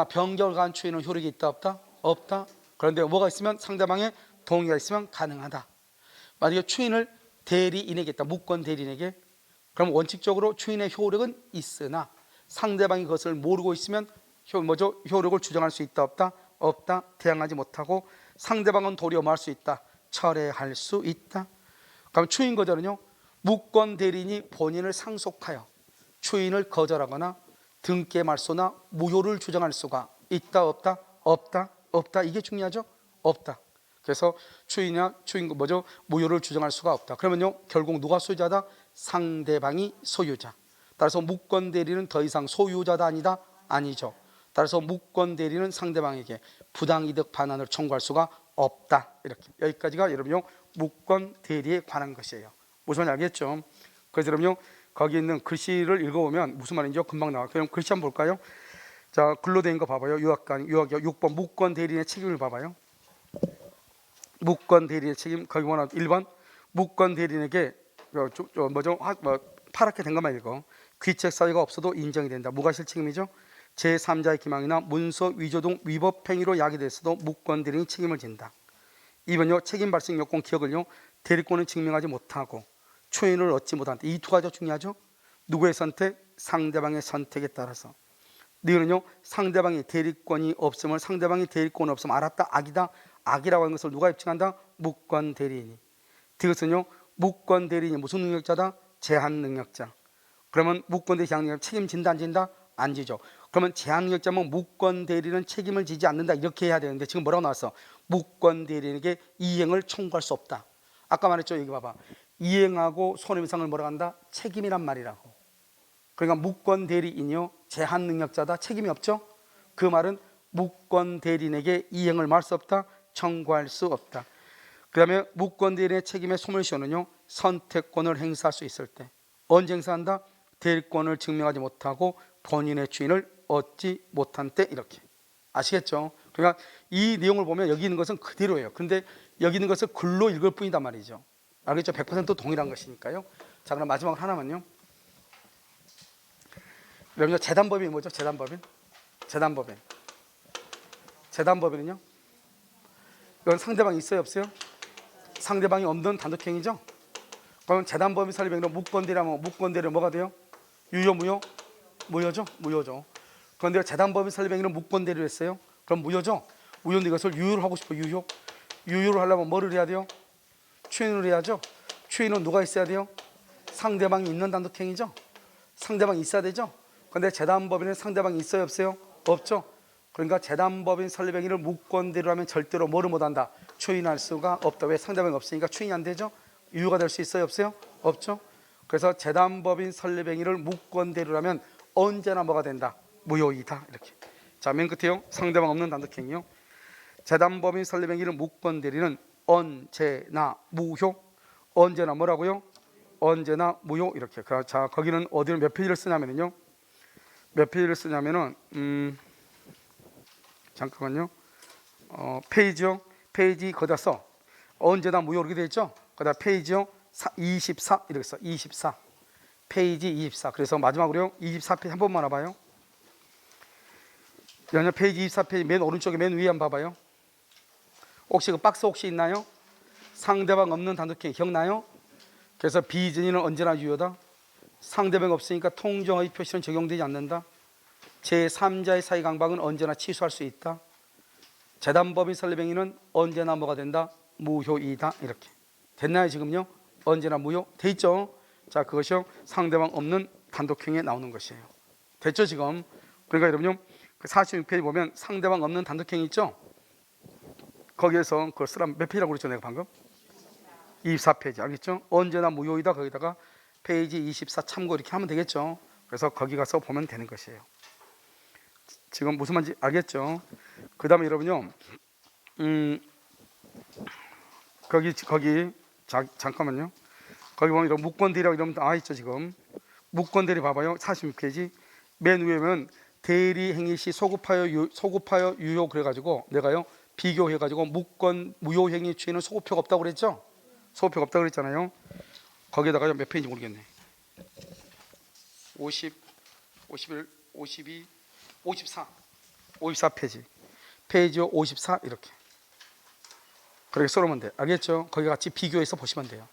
변경을 가한 초인은 효력이 있다, 없다? 없다. 그런데 뭐가 있으면, 상대방의 동의가 있으면 가능하다. 만약에 초인을 대리인에게 했다, 무권 대리인에게, 그럼 원칙적으로 초인의 효력은 있으나 상대방이 그것을 모르고 있으면 효력을 주장할 수 있다, 없다? 없다. 대항하지 못하고 상대방은 도리어 뭐 할 수 있다? 철회할 수 있다. 그럼 초인 거절은요, 무권 대리인이 본인을 상속하여 초인을 거절하거나 등께 말소나 무효를 주장할 수가 있다, 없다? 없다. 없다. 이게 중요하죠? 없다. 그래서 무효를 주장할 수가 없다. 그러면요, 결국 누가 소유자다? 상대방이 소유자. 따라서 무권 대리는 더 이상 소유자다, 아니다? 아니죠. 따라서 무권 대리는 상대방에게 부당이득 반환을 청구할 수가 없다. 이렇게. 여기까지가 여러분요, 무권 대리에 관한 것이에요. 무슨 말인지 알겠죠? 그래서 여러분요, 거기 있는 글씨를 읽어보면 무슨 말인지 금방 나와요. 그럼 글씨 한번 볼까요? 자, 글로 된 거 봐봐요. 유학관 6번 무권 대리인의 책임을 봐봐요. 무권 대리인의 책임, 거기 뭐나 1번 무권 대리인에게 파랗게 된 것만 읽어. 귀책 사유가 없어도 인정이 된다. 무과실 책임이죠. 제3자의 기망이나 문서 위조 등 위법 행위로 야기됐어도 무권 대리인이 책임을 진다. 2번요, 책임 발생 요건 기억을요, 대리권을 증명하지 못하고 초인을 얻지 못한다. 이 두 가지가 중요하죠. 누구의 선택? 상대방의 선택에 따라서. 너희는요, 상대방이 대리권이 없음을 알았다, 악이다. 악이라고 하는 것을 누가 입증한다? 무권 대리인이. 이것은요, 무권 대리인이 무슨 능력자다? 제한 능력자. 그러면 무권 대리 제한 능력자 책임진다, 안 진다? 안 지죠. 그러면 제한 능력자면 무권 대리는 책임을 지지 않는다, 이렇게 해야 되는데 지금 뭐라고 나왔어? 무권 대리인에게 이행을 청구할 수 없다. 아까 말했죠. 여기 봐봐. 이행하고 손해배상을 뭐라고 한다? 책임이란 말이라고. 그러니까 무권 대리인이요, 제한 능력자다, 책임이 없죠. 그 말은 무권 대리인에게 이행을 말 수 없다, 청구할 수 없다. 그 다음에 무권 대리인의 책임의 소멸시효는요, 선택권을 행사할 수 있을 때. 언제 행사한다? 대리권을 증명하지 못하고 본인의 주인을 얻지 못한 때. 이렇게. 아시겠죠? 그러니까 이 내용을 보면 여기 있는 것은 그대로예요. 근데 여기 있는 것을 글로 읽을 뿐이단 말이죠. 알겠죠? 100% 동일한 것이니까요. 자, 그럼 마지막으로 하나만요. 여러분요, 재단법인이 뭐죠? 재단법인은요, 이건 상대방이 있어요, 없어요? 상대방이 없는 단독행위죠. 그럼 재단법인 설립행위로 무권대리하면 무권대리 뭐가 돼요? 유효 무효? 무효죠. 무효죠. 그런데 재단법인 설립행위로 무권대리를 했어요. 그럼 무효죠. 무효인데 이것을 유효를 하고 싶어. 유효. 유효를 하려면 뭐를 해야 돼요? 추인을 해야죠. 추인은 누가 있어야 돼요? 상대방이 있는 단독행위죠. 상대방이 있어야 되죠. 그런데 재단법인은 상대방이 있어요 없어요? 없죠. 그러니까 재단법인 설립행위를 무권대리로 하면 절대로 뭐를 못한다? 추인할 수가 없다. 왜? 상대방이 없으니까 추인이 안 되죠. 유효가 될 수 있어요 없어요? 없죠. 그래서 재단법인 설립행위를 무권대리로 하면 언제나 뭐가 된다? 무효이다. 이렇게. 자, 맨 끝에요. 상대방 없는 단독행위요. 재단법인 설립행위를 무권대리는 언제나 무효. 언제나 뭐라고요? 언제나 무효. 이렇게. 자, 거기는 어디를 몇 페이지를 쓰냐면요. 몇 페이지를 쓰냐면은 잠깐만요. 페이지요. 페이지 거기다 써. 언제나 무효 이렇게 돼 있죠. 거기다 페이지요. 24 이렇게 써. 24. 페이지 24. 그래서 마지막으로요. 24페이지 한 번만 와봐요. 연여 페이지 24페이지 맨 오른쪽에 맨 위에 한번 봐봐요. 혹시 그 박스 혹시 있나요? 상대방 없는 단독행위 기억나요? 그래서 비전이는 언제나 유효다. 상대방 없으니까 통정의 표시는 적용되지 않는다. 제3자의 사의 강박은 언제나 취소할 수 있다. 재단법인 설립행위는 언제나 뭐가 된다? 무효이다. 이렇게 됐나요 지금요? 언제나 무효 돼 있죠. 자, 그것이요 상대방 없는 단독행위에 나오는 것이에요. 됐죠 지금? 그러니까 여러분요 46페이지 보면 상대방 없는 단독행위 있죠. 거기에서 그걸 쓰라면 몇 페이지라고 그랬죠 내가 방금? 24페이지 알겠죠? 언제나 무효이다. 거기다가 페이지 24 참고 이렇게 하면 되겠죠. 그래서 거기 가서 보면 되는 것이에요. 지금 무슨 말인지 알겠죠? 그 다음에 여러분요 거기 잠깐만요. 거기 보면 이런 무권대리라고 이러면 나와 있죠 지금. 무권대리 봐봐요. 46페이지 맨 위에 보면 대리 행위 시 소급하여 유효 그래가지고 내가요 비교해가지고 무효 행위 취에는 소급표가 없다고 그랬죠. 소급표가 없다고 그랬잖아요. 거기에다가 몇 페이지 모르겠네. 50, 51, 52, 54, 54페이지. 페이지 54 이렇게. 그렇게 써놓으면 돼. 알겠죠? 거기 같이 비교해서 보시면 돼요.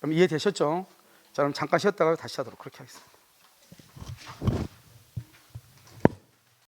그럼 이해되셨죠? 자, 그럼 잠깐 쉬었다가 다시 하도록 그렇게 하겠습니다.